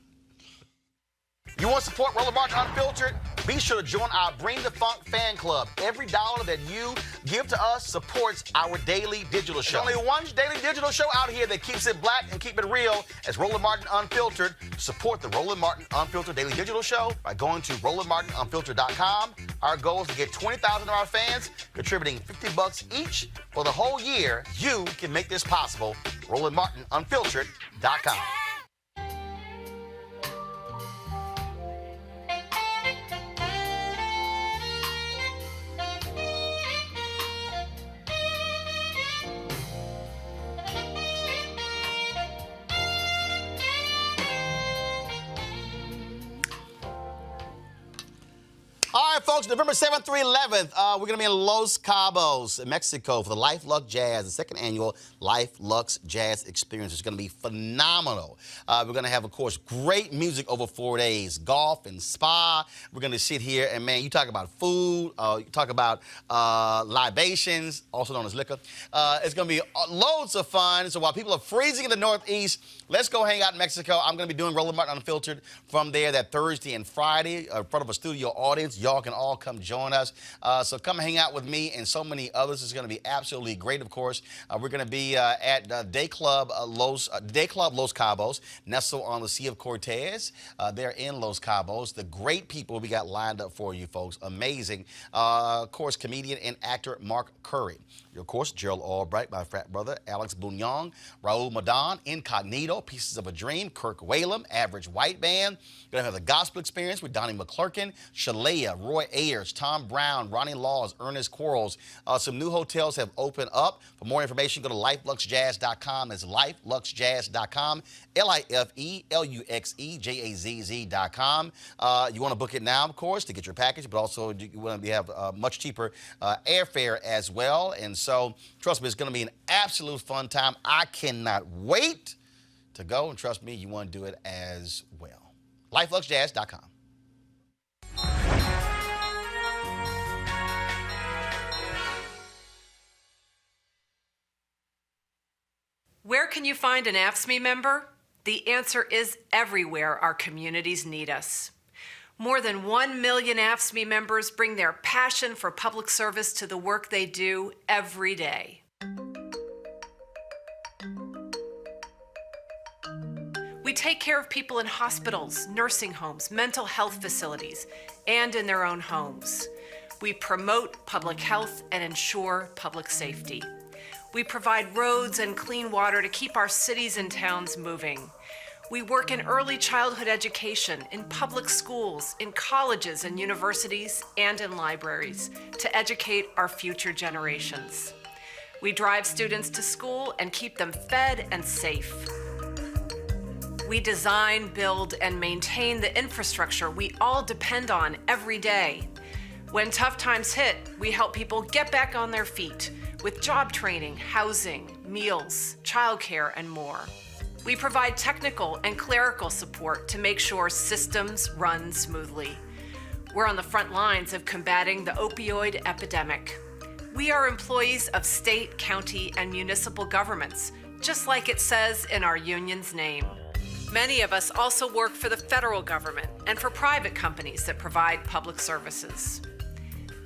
You want to support Roland Martin Unfiltered? Be sure to join our Bring the Funk fan club. Every dollar that you give to us supports our daily digital show. There's only one daily digital show out here that keeps it black and keep it real as Roland Martin Unfiltered. Support the Roland Martin Unfiltered daily digital show by going to RolandMartinUnfiltered.com. Our goal is to get 20,000 of our fans contributing $50 each for the whole year. You can make this possible. RolandMartinUnfiltered.com. All right, folks, November 7th through 11th, we're going to be in Los Cabos, in Mexico for the Life Lux Jazz, the second annual Life Lux Jazz Experience. It's going to be phenomenal. We're going to have, of course, great music over 4 days, golf and spa. We're going to sit here and, man, you talk about food, you talk about libations, also known as liquor. It's going to be loads of fun. So while people are freezing in the Northeast, let's go hang out in Mexico. I'm going to be doing Roland Martin Unfiltered from there that Thursday and Friday in front of a studio audience. Y'all can all come join us. So come hang out with me and so many others. It's going to be absolutely great, of course. We're going to be at Day Club Los Cabos, nestled on the Sea of Cortez. They're in Los Cabos. The great people we got lined up for you, folks. Amazing. Of course, comedian and actor Mark Curry. Of course, Gerald Albright, my frat brother, Alex Bouillon, Raul Madan, Incognito, Pieces of a Dream, Kirk Whalum, Average White Band. We're going to have the Gospel Experience with Donnie McClurkin, Shalea, Roy Ayers, Tom Brown, Ronnie Laws, Ernest Quarles. Some new hotels have opened up. For more information, go to lifeluxjazz.com. That's lifeluxjazz.com, lifeluxejazz.com. You want to book it now, of course, to get your package, but also you want to have much cheaper airfare as well. And so, trust me, it's going to be an absolute fun time. I cannot wait to go, and trust me, you want to do it as well. lifeluxjazz.com. Where can you find an AFSCME member? The answer is everywhere our communities need us. More than 1 million AFSCME members bring their passion for public service to the work they do every day. We take care of people in hospitals, nursing homes, mental health facilities, and in their own homes. We promote public health and ensure public safety. We provide roads and clean water to keep our cities and towns moving. We work in early childhood education, in public schools, in colleges and universities, and in libraries to educate our future generations. We drive students to school and keep them fed and safe. We design, build, and maintain the infrastructure we all depend on every day. When tough times hit, we help people get back on their feet with job training, housing, meals, childcare, and more. We provide technical and clerical support to make sure systems run smoothly. We're on the front lines of combating the opioid epidemic. We are employees of state, county, and municipal governments, just like it says in our union's name. Many of us also work for the federal government and for private companies that provide public services.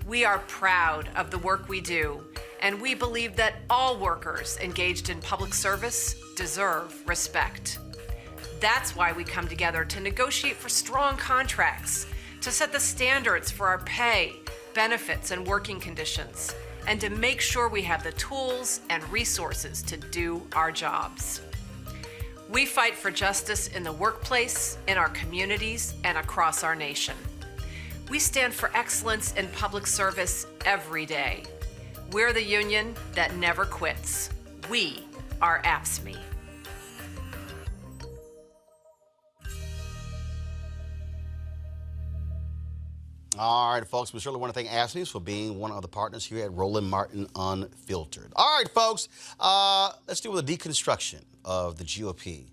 We are proud of the work we do, and we believe that all workers engaged in public service deserve respect. That's why we come together to negotiate for strong contracts, to set the standards for our pay, benefits, and working conditions, and to make sure we have the tools and resources to do our jobs. We fight for justice in the workplace, in our communities, and across our nation. We stand for excellence in public service every day. We're the union that never quits. We are AFSCME. All right, folks, we certainly want to thank AFSCME for being one of the partners here at Roland Martin Unfiltered. All right, folks, let's do with a deconstruction of the GOP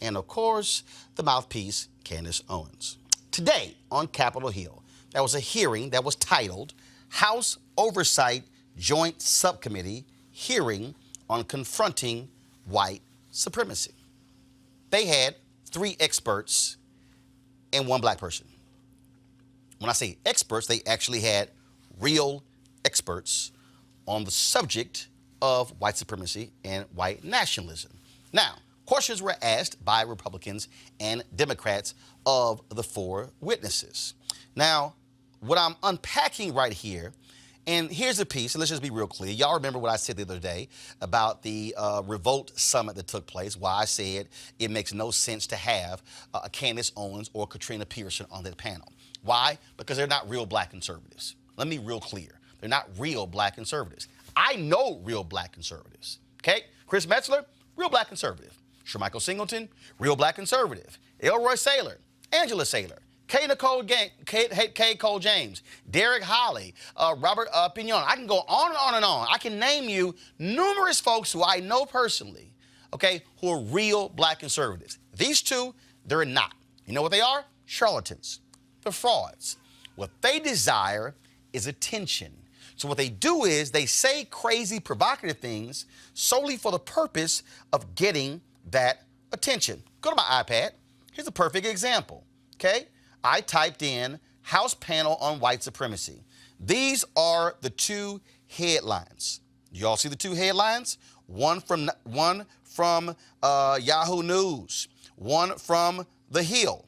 and, of course, the mouthpiece, Candace Owens. Today on Capitol Hill, there was a hearing that was titled House Oversight Joint Subcommittee Hearing on confronting white supremacy. They had 3 experts and 1 black person. When I say experts, they actually had real experts on the subject of white supremacy and white nationalism. Now, questions were asked by Republicans and Democrats of the 4 witnesses. Now, what I'm unpacking right here, and here's a piece, and let's just be real clear. Y'all remember what I said the other day about the Revolt Summit that took place, why I said it makes no sense to have Candace Owens or Katrina Pearson on that panel. Why? Because they're not real black conservatives. Let me be real clear. They're not real black conservatives. I know real black conservatives, okay? Chris Metzler, real black conservative. Shermichael Singleton, real black conservative. Elroy Saylor, Angela Saylor, Kay Cole James, Derek Holly, Robert Pignon. I can go on and on and on. I can name you numerous folks who I know personally, okay, who are real black conservatives. These 2, they're not. You know what they are? Charlatans. They're frauds. What they desire is attention. So what they do is they say crazy, provocative things solely for the purpose of getting that attention. Go to my iPad. Here's a perfect example, okay? I typed in House panel on white supremacy. These are the 2 headlines. You all see the 2 headlines? One from Yahoo News, one from The Hill.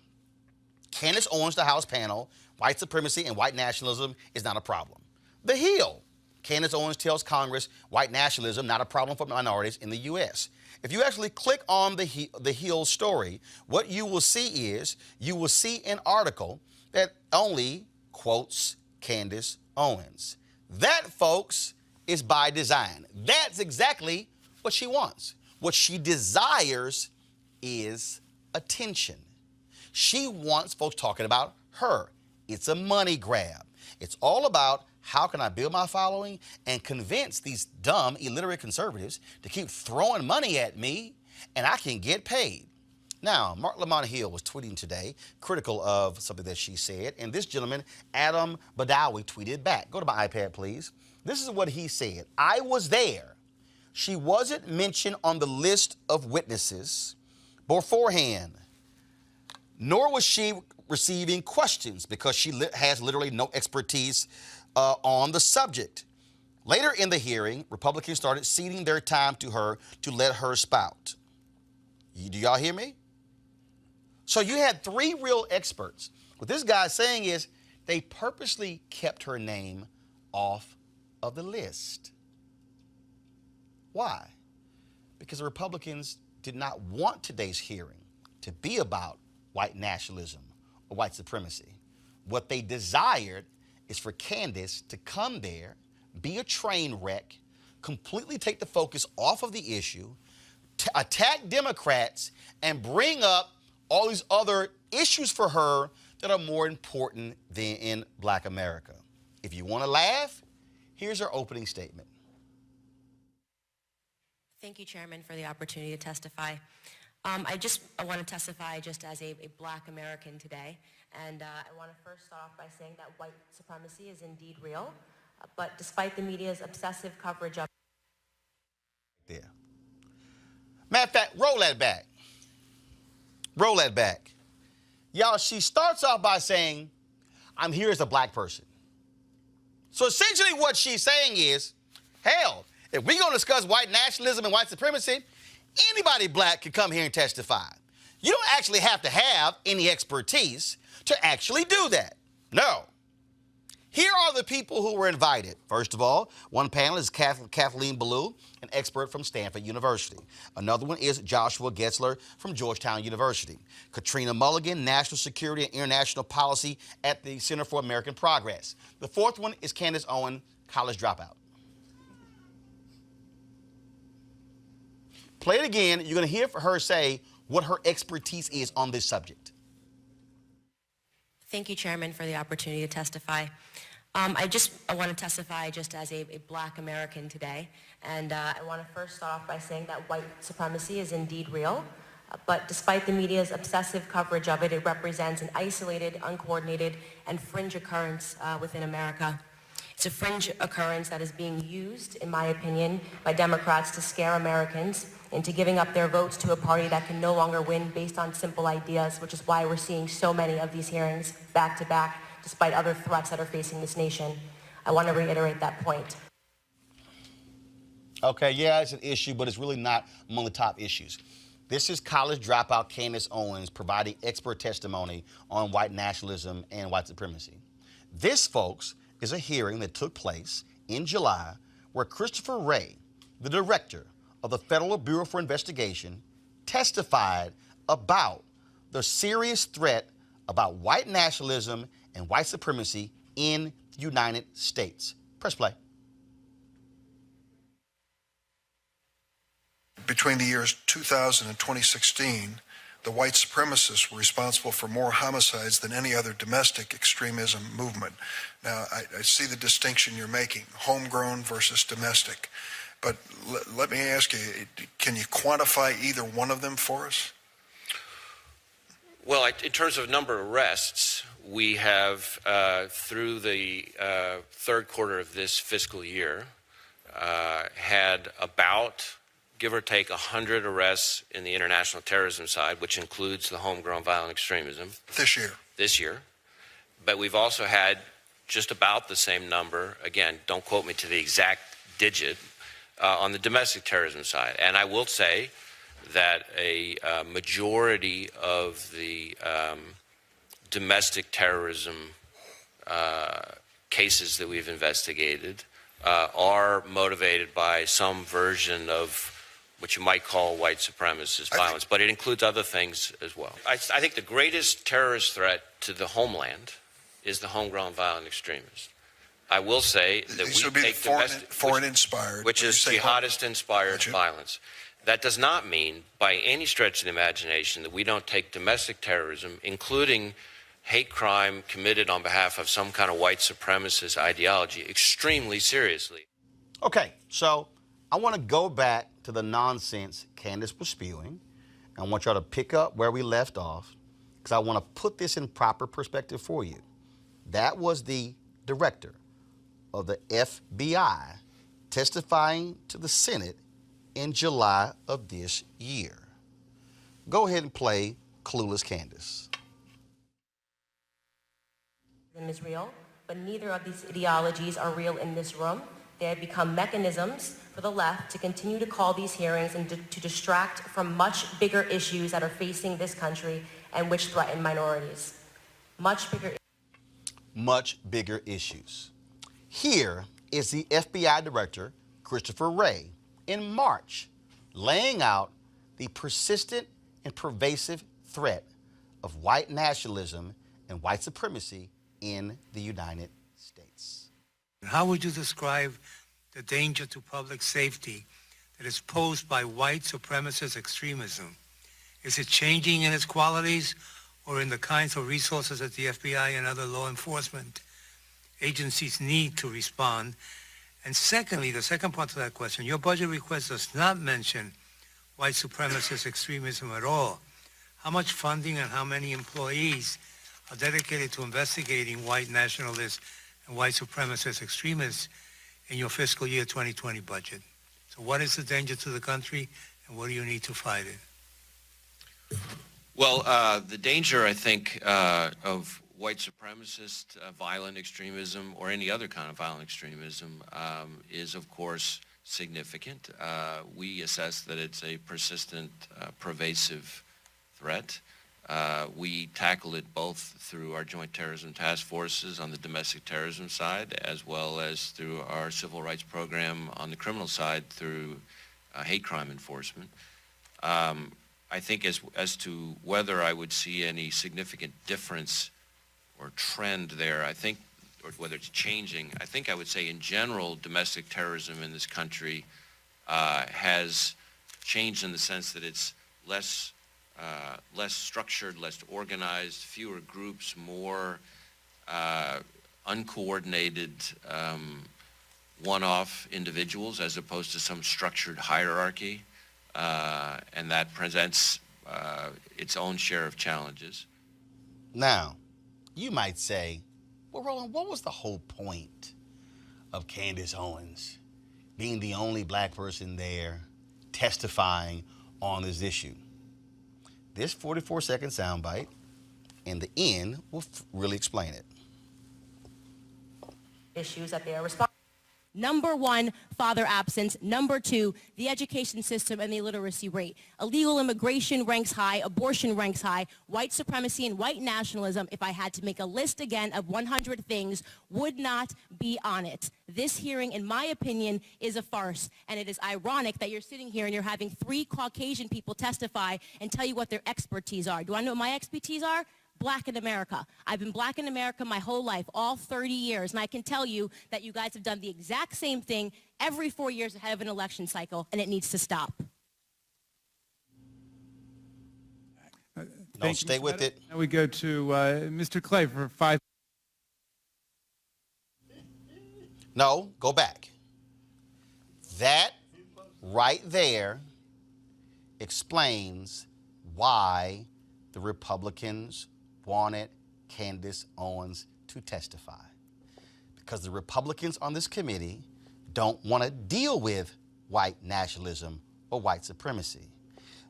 Candace Owens, the House panel, white supremacy and white nationalism is not a problem. The Hill, Candace Owens tells Congress white nationalism not a problem for minorities in the U.S. If you actually click on the Hill story, what you will see is you will see an article that only quotes Candace Owens. That, folks, is by design. That's exactly what she wants. What she desires is attention. She wants folks talking about her. It's a money grab. It's all about how can I build my following and convince these dumb, illiterate conservatives to keep throwing money at me and I can get paid. Now, Mark Lamont Hill was tweeting today critical of something that she said, and this gentleman, Adam Badawi, tweeted back. Go to my iPad, please. This is what he said. I was there. She wasn't mentioned on the list of witnesses beforehand, nor was she receiving questions because she has literally no expertise on the subject. Later in the hearing, Republicans started ceding their time to her to let her spout. Do y'all hear me? So you had 3 real experts. What this guy's saying is they purposely kept her name off of the list. Why? Because the Republicans did not want today's hearing to be about white nationalism or white supremacy. What they desired is for Candace to come there, be a train wreck, completely take the focus off of the issue, attack Democrats, and bring up all these other issues for her that are more important than in Black America. If you want to laugh, here's her opening statement. Thank you, Chairman, for the opportunity to testify. I want to testify just as a Black American today. And I want to first start off by saying that white supremacy is indeed real, but despite the media's obsessive coverage of There. Matter of fact, roll that back. Roll that back. Y'all, she starts off by saying, I'm here as a black person. So essentially what she's saying is, hell, if we're going to discuss white nationalism and white supremacy, anybody black can come here and testify. You don't actually have to have any expertise to actually do that. No. Here are the people who were invited. First of all, one panel is Kathleen Ballou, an expert from Stanford University. Another one is Joshua Getzler from Georgetown University. Katrina Mulligan, National Security and International Policy at the Center for American Progress. The fourth one is Candace Owens, college dropout. Play it again. You're going to hear her say what her expertise is on this subject. Thank you, Chairman, for the opportunity to testify. I want to testify just as a Black American today. And I want to first start off by saying that white supremacy is indeed real. But despite the media's obsessive coverage of it, it represents an isolated, uncoordinated, and fringe occurrence within America. It's a fringe occurrence that is being used, in my opinion, by Democrats to scare Americans into giving up their votes to a party that can no longer win based on simple ideas, which is why we're seeing so many of these hearings back to back, despite other threats that are facing this nation. I want to reiterate that point. Okay, yeah, it's an issue, but it's really not among the top issues. This is college dropout Candace Owens providing expert testimony on white nationalism and white supremacy. This, folks, is a hearing that took place in July where Christopher Wray, the director of the Federal Bureau for Investigation, testified about the serious threat about white nationalism and white supremacy in the United States. Press play. Between the years 2000 and 2016, the white supremacists were responsible for more homicides than any other domestic extremism movement. Now, I see the distinction you're making, homegrown versus domestic. But let me ask you, can you quantify either one of them for us? Well, in terms of number of arrests, we have, through the third quarter of this fiscal year, had about, give or take, 100 arrests in the international terrorism side, which includes the homegrown violent extremism. This year? This year. But we've also had just about the same number, again, don't quote me to the exact digit, on the domestic terrorism side. And I will say that a majority of the domestic terrorism cases that we've investigated are motivated by some version of what you might call white supremacist violence, but it includes other things as well. I think the greatest terrorist threat to the homeland is the homegrown violent extremist. I will say that These we would be take foreign-inspired, which is jihadist-inspired violence. That does not mean, by any stretch of the imagination, that we don't take domestic terrorism, including hate crime committed on behalf of some kind of white supremacist ideology, extremely seriously. Okay, so I want to go back to the nonsense Candace was spewing. I want y'all to pick up where we left off because I want to put this in proper perspective for you. That was the director of the FBI testifying to the Senate in July of this year. Go ahead and play Clueless Candace. Is real, but neither of these ideologies are real in this room. They have become mechanisms for the left to continue to call these hearings and to distract from much bigger issues that are facing this country and which threaten minorities. Much bigger issues. Here is the FBI Director, Christopher Wray, in March, laying out the persistent and pervasive threat of white nationalism and white supremacy in the United States. How would you describe the danger to public safety that is posed by white supremacist extremism? Is it changing in its qualities or in the kinds of resources that the FBI and other law enforcement agencies need to respond? And secondly, the second part to that question, your budget request does not mention white supremacist extremism at all. How much funding and how many employees are dedicated to investigating white nationalists and white supremacist extremists in your fiscal year 2020 budget? So what is the danger to the country and what do you need to fight it? Well, the danger, I think, of white supremacist violent extremism or any other kind of violent extremism is, of course, significant. We assess that it's a persistent, pervasive threat. We tackle it both through our joint terrorism task forces on the domestic terrorism side, as well as through our civil rights program on the criminal side through hate crime enforcement. I think as to whether I would see any significant difference or trend there, I think, or whether it's changing, I think I would say in general, domestic terrorism in this country has changed in the sense that it's less structured, less organized, fewer groups, more uncoordinated one-off individuals as opposed to some structured hierarchy, and that presents its own share of challenges. Now, you might say, well, Roland, what was the whole point of Candace Owens being the only black person there testifying on this issue. This 44-second soundbite and the end will really explain it. Issues that they are responsible. Number one, father absence. Number two, the education system and the illiteracy rate. Illegal immigration ranks high, abortion ranks high, white supremacy and white nationalism, if I had to make a list again of 100 things, would not be on it. This hearing, in my opinion, is a farce, and it is ironic that you're sitting here and you're having 3 Caucasian people testify and tell you what their expertise are. Do I know what my expertise are? Black in America. I've been black in America my whole life, all 30 years, and I can tell you that you guys have done the exact same thing every 4 years ahead of an election cycle, and it needs to stop. No, stay with it. Now we go to Mr. Clay for 5. No, go back. That right there explains why the Republicans wanted Candace Owens to testify. Because the Republicans on this committee don't want to deal with white nationalism or white supremacy.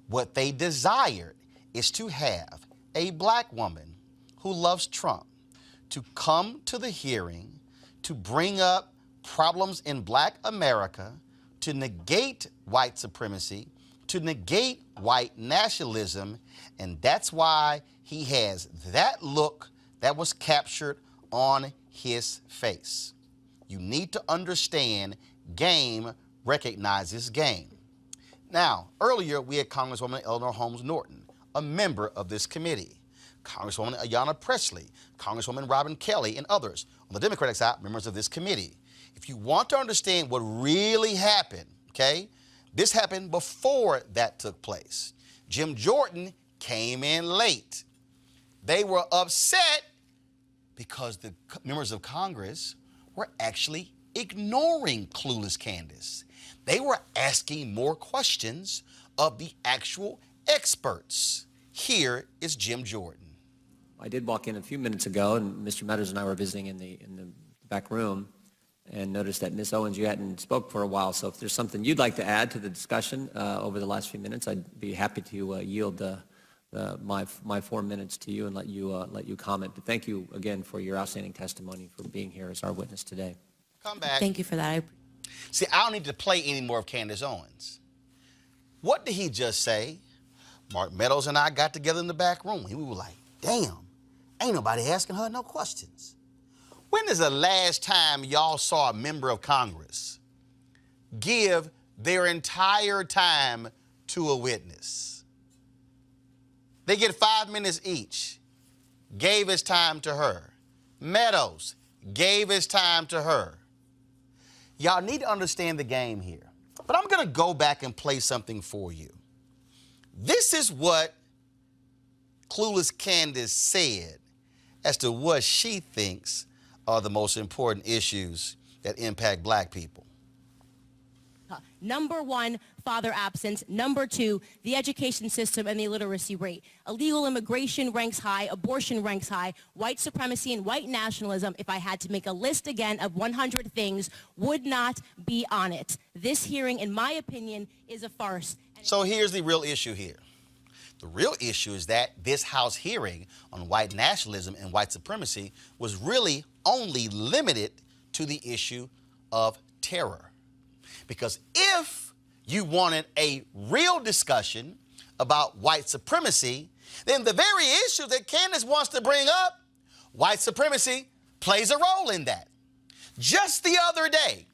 What they desired is to have a black woman who loves Trump to come to the hearing to bring up problems in black America, to negate white supremacy, to negate white nationalism, and that's why he has that look that was captured on his face. You need to understand game recognizes game. Now, earlier we had Congresswoman Eleanor Holmes Norton, a member of this committee, Congresswoman Ayanna Pressley, Congresswoman Robin Kelly, and others on the Democratic side, members of this committee. If you want to understand what really happened, okay, this happened before that took place. Jim Jordan came in late. They were upset because the members of Congress were actually ignoring clueless Candace. They were asking more questions of the actual experts. Here is Jim Jordan. I did walk in a few minutes ago, and Mr. Meadows and I were visiting in the back room, and noticed that Ms. Owens, you hadn't spoke for a while. So if there's something you'd like to add to the discussion over the last few minutes, I'd be happy to yield my 4 minutes to you and let you comment. But thank you again for your outstanding testimony, for being here as our witness today. Come back. Thank you for that. See, I don't need to play any more of Candace Owens. What did he just say? Mark Meadows and I got together in the back room. We were like, damn, ain't nobody asking her no questions. When is the last time y'all saw a member of Congress give their entire time to a witness? They get 5 minutes each. Gave his time to her. Meadows gave his time to her. Y'all need to understand the game here. But I'm going to go back and play something for you. This is what Clueless Candace said as to what she thinks are the most important issues that impact black people. Number one, father absence. Number two, the education system and the illiteracy rate. Illegal immigration ranks high, abortion ranks high, white supremacy and white nationalism, if I had to make a list again of 100 things, would not be on it. This hearing, in my opinion, is a farce. So here's the real issue here. The real issue is that this House hearing on white nationalism and white supremacy was really only limited to the issue of terror. Because if you wanted a real discussion about white supremacy, then the very issue that Candace wants to bring up, white supremacy, plays a role in that. Just the other day,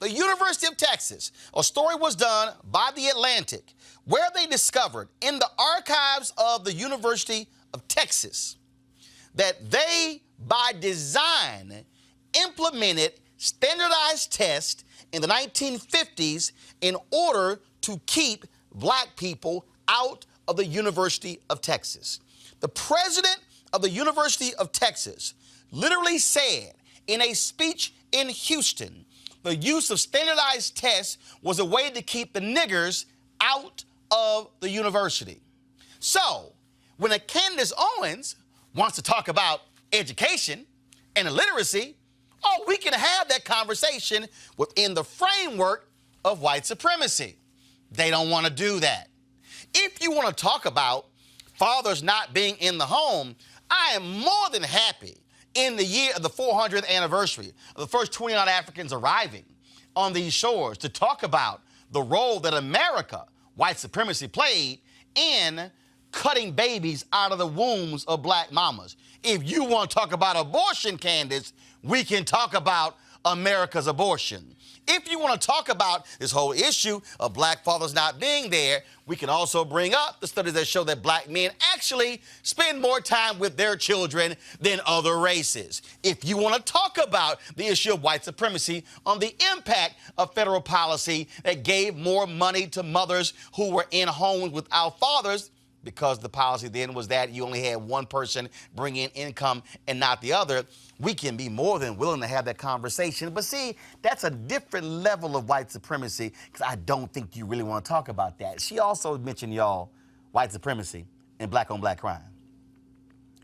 the University of Texas, a story was done by The Atlantic, where they discovered in the archives of the University of Texas that they, by design, implemented standardized tests in the 1950s in order to keep black people out of the University of Texas. The president of the University of Texas literally said in a speech in Houston, the use of standardized tests was a way to keep the niggers out of the university. So, when a Candace Owens wants to talk about education and illiteracy, Oh, we can have that conversation within the framework of white supremacy. They don't want to do that. If you want to talk about fathers not being in the home, I am more than happy in the year of the 400th anniversary of the first 20-odd Africans arriving on these shores to talk about the role that America, white supremacy, played in cutting babies out of the wombs of black mamas. If you want to talk about abortion, Candace, we can talk about America's abortion. If you want to talk about this whole issue of black fathers not being there, we can also bring up the studies that show that black men actually spend more time with their children than other races. If you want to talk about the issue of white supremacy on the impact of federal policy that gave more money to mothers who were in homes without fathers, because the policy then was that you only had one person bring in income and not the other, we can be more than willing to have that conversation. But see, that's a different level of white supremacy, because I don't think you really want to talk about that. She also mentioned, y'all, white supremacy and black-on-black crime.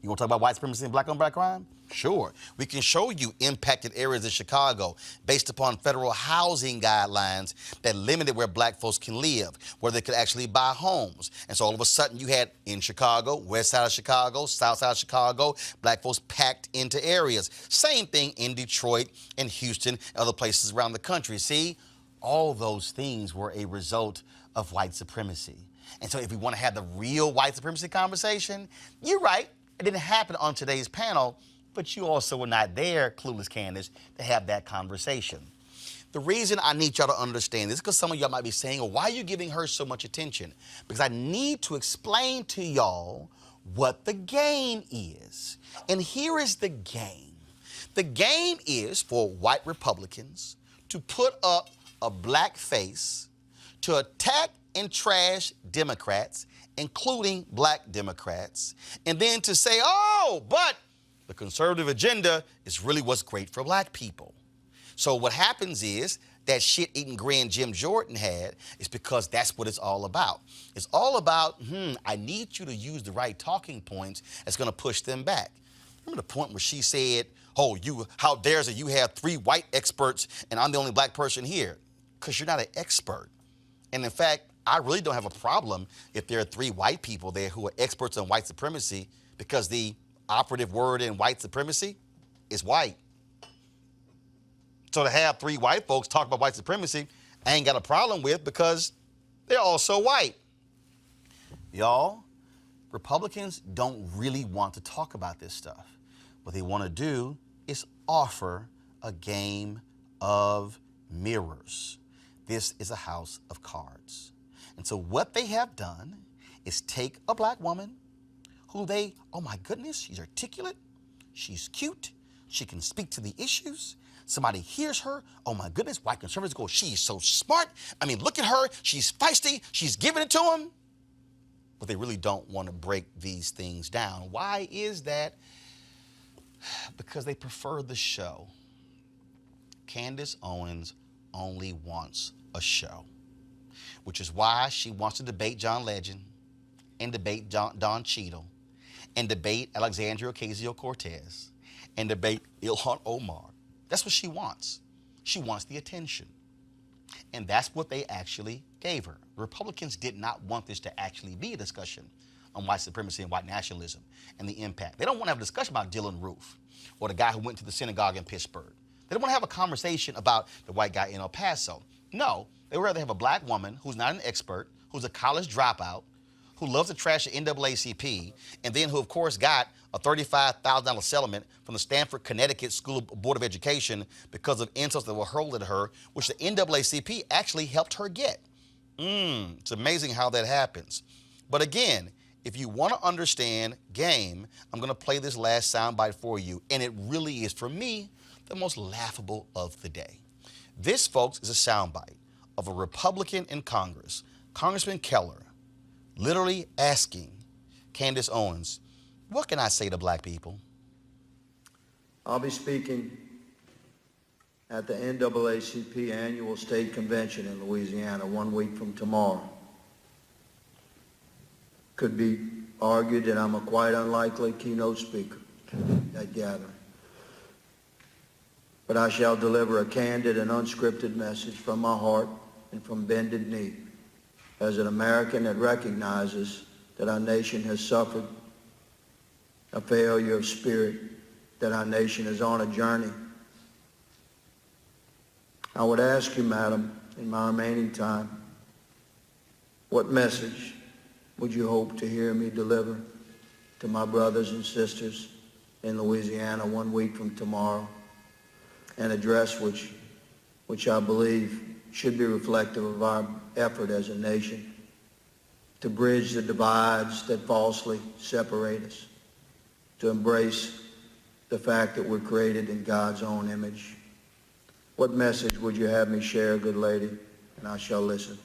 You want to talk about white supremacy and black-on-black crime? Sure. We can show you impacted areas of Chicago based upon federal housing guidelines that limited where black folks can live, where they could actually buy homes. And so all of a sudden you had in Chicago, west side of Chicago, south side of Chicago, black folks packed into areas. Same thing in Detroit and Houston and other places around the country. See, all those things were a result of white supremacy. And so if we want to have the real white supremacy conversation, you're right, it didn't happen on today's panel, but you also were not there, clueless Candace, to have that conversation. The reason I need y'all to understand this is because some of y'all might be saying, well, why are you giving her so much attention? Because I need to explain to y'all what the game is. And here is the game. The game is for white Republicans to put up a black face to attack and trash Democrats, including black Democrats, and then to say, oh, but the conservative agenda is really what's great for black people. So what happens is that shit-eating grin Jim Jordan had is because that's what it's all about. It's all about, I need you to use the right talking points that's going to push them back. Remember the point where she said, oh, how dares it you have 3 white experts and I'm the only black person here? Because you're not an expert. And in fact, I really don't have a problem if there are 3 white people there who are experts on white supremacy, because the operative word in white supremacy is white. So to have 3 white folks talk about white supremacy, I ain't got a problem with, because they're also white. Y'all, Republicans don't really want to talk about this stuff. What they want to do is offer a game of mirrors. This is a house of cards. And so what they have done is take a black woman who they, oh my goodness, she's articulate, she's cute, she can speak to the issues. Somebody hears her, oh my goodness, white conservatives go, she's so smart. I mean, look at her, she's feisty, she's giving it to them. But they really don't want to break these things down. Why is that? Because they prefer the show. Candace Owens only wants a show, which is why she wants to debate John Legend and debate Don Cheadle and debate Alexandria Ocasio-Cortez and debate Ilhan Omar. That's what she wants. She wants the attention. And that's what they actually gave her. Republicans did not want this to actually be a discussion on white supremacy and white nationalism and the impact. They don't want to have a discussion about Dylan Roof or the guy who went to the synagogue in Pittsburgh. They don't want to have a conversation about the white guy in El Paso. No, they would rather have a black woman who's not an expert, who's a college dropout, who loves to trash the NAACP, and then who, of course, got a $35,000 settlement from the Stanford, Connecticut School Board of Education because of insults that were hurled at her, which the NAACP actually helped her get. It's amazing how that happens. But again, if you want to understand game, I'm going to play this last soundbite for you, and it really is, for me, the most laughable of the day. This, folks, is a soundbite of a Republican in Congress, Congressman Keller, literally asking Candace Owens, what can I say to black people? I'll be speaking at the NAACP annual state convention in Louisiana 1 week from tomorrow. Could be argued that I'm a quite unlikely keynote speaker at that gathering. but I shall deliver a candid and unscripted message from my heart and from bended knee as an American that recognizes that our nation has suffered a failure of spirit, that our nation is on a journey. I would ask you, Madam, in my remaining time, what message would you hope to hear me deliver to my brothers and sisters in Louisiana 1 week from tomorrow? An address which I believe should be reflective of our effort as a nation to bridge the divides that falsely separate us, to embrace the fact that we're created in God's own image. What message would you have me share, good lady? And I shall listen.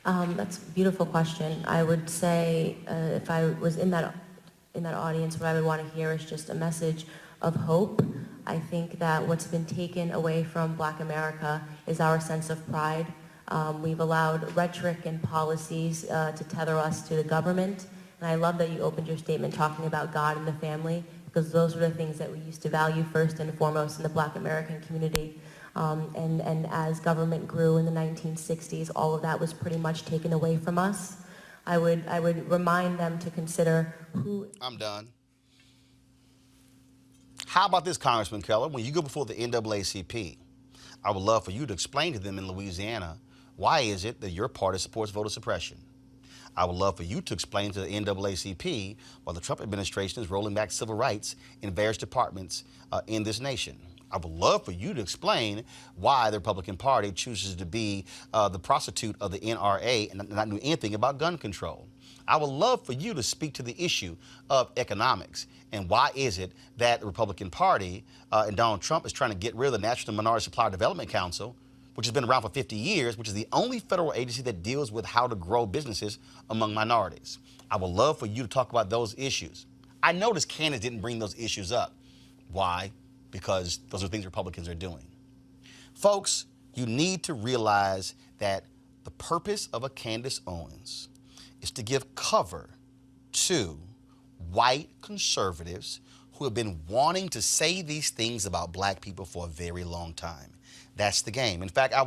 That's a beautiful question. I would say if I was in that audience, what I would want to hear is just a message of hope. I think that what's been taken away from Black America is our sense of pride. We've allowed rhetoric and policies to tether us to the government. And I love that you opened your statement talking about God and the family, because those are the things that we used to value first and foremost in the Black American community. And as government grew in the 1960s, all of that was pretty much taken away from us. I would remind them to consider who... I'm done. How about this, Congressman Keller? When you go before the NAACP, I would love for you to explain to them in Louisiana, why is it that your party supports voter suppression? I would love for you to explain to the NAACP why the Trump administration is rolling back civil rights in various departments in this nation. I would love for you to explain why the Republican Party chooses to be the prostitute of the NRA and not know anything about gun control. I would love for you to speak to the issue of economics and why is it that the Republican Party and Donald Trump is trying to get rid of the National Minority Supplier Development Council, which has been around for 50 years, which is the only federal agency that deals with how to grow businesses among minorities. I would love for you to talk about those issues. I noticed Candace didn't bring those issues up. Why? Because those are things Republicans are doing. Folks, you need to realize that the purpose of a Candace Owens is to give cover to white conservatives who have been wanting to say these things about black people for a very long time. That's the game. In fact, I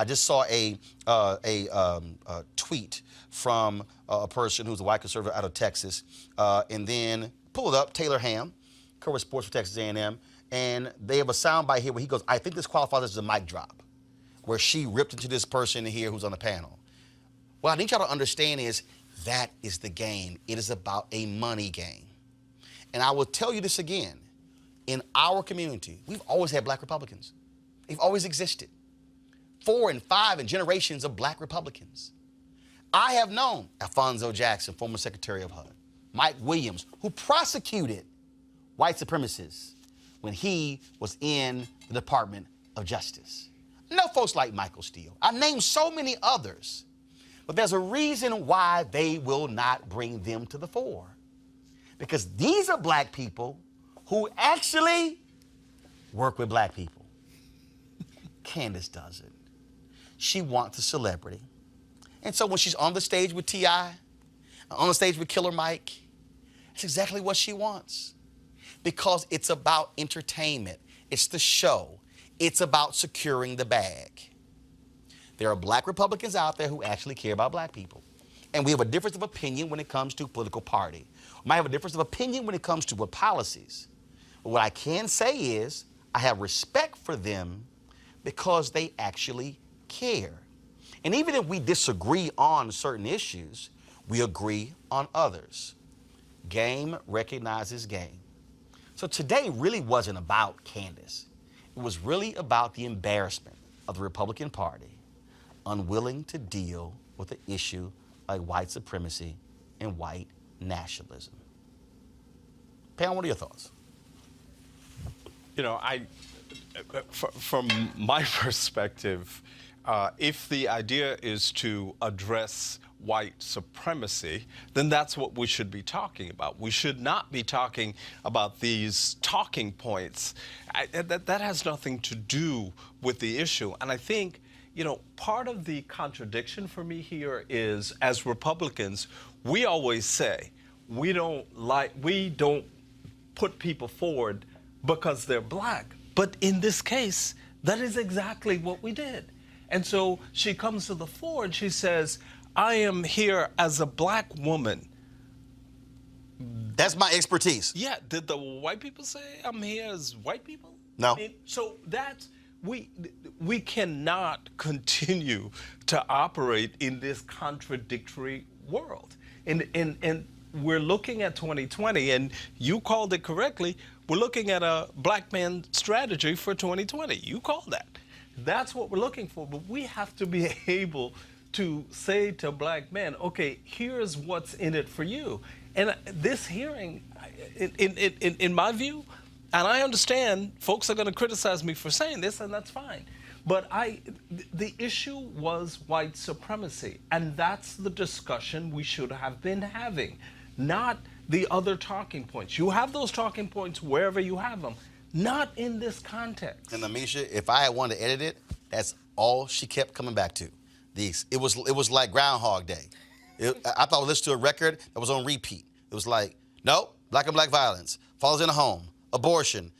just saw a tweet from a person who's a white conservative out of Texas, and then pull it up, Taylor Ham, covers sports for Texas A&M, and they have a soundbite here where he goes, I think this qualifies as a mic drop, where she ripped into this person here who's on the panel. What I need y'all to understand is that is the game. It is about a money game. And I will tell you this again. In our community, we've always had black Republicans. They've always existed. 4 and 5 and generations of black Republicans. I have known Alphonso Jackson, former Secretary of HUD, Mike Williams, who prosecuted white supremacists when he was in the Department of Justice. I know folks like Michael Steele. I named so many others, but there's a reason why they will not bring them to the fore. Because these are black people who actually work with black people. Candace doesn't. She wants a celebrity. And so when she's on the stage with T.I., on the stage with Killer Mike, that's exactly what she wants. Because it's about entertainment. It's the show. It's about securing the bag. There are black Republicans out there who actually care about black people. And we have a difference of opinion when it comes to political party. We might have a difference of opinion when it comes to what policies. But what I can say is I have respect for them because they actually care. And even if we disagree on certain issues, we agree on others. Game recognizes game. So today really wasn't about Candace. It was really about the embarrassment of the Republican Party, unwilling to deal with an issue like white supremacy and white nationalism. Pam, what are your thoughts? You know, from my perspective, if the idea is to address white supremacy, then that's what we should be talking about. We should not be talking about these talking points. That has nothing to do with the issue. And I think, you know, part of the contradiction for me here is, as Republicans, we always say we don't put people forward because they're black. But in this case, that is exactly what we did. And so she comes to the fore and she says, I am here as a black woman. That's my expertise. Yeah, did the white people say I'm here as white people? No. So that's, we cannot continue to operate in this contradictory world. And we're looking at 2020, and you called it correctly, we're looking at a black man strategy for 2020. You called that. That's what we're looking for, but we have to be able to say to black men, okay, here's what's in it for you. And this hearing, in my view, and I understand folks are going to criticize me for saying this, and that's fine. But the issue was white supremacy, and that's the discussion we should have been having, not the other talking points. You have those talking points wherever you have them, not in this context. And Amisha, if I had wanted to edit it, that's all she kept coming back to. It was like Groundhog Day. I thought I listened to a record that was on repeat. It was like, no, black on black violence, fathers in the home, abortion,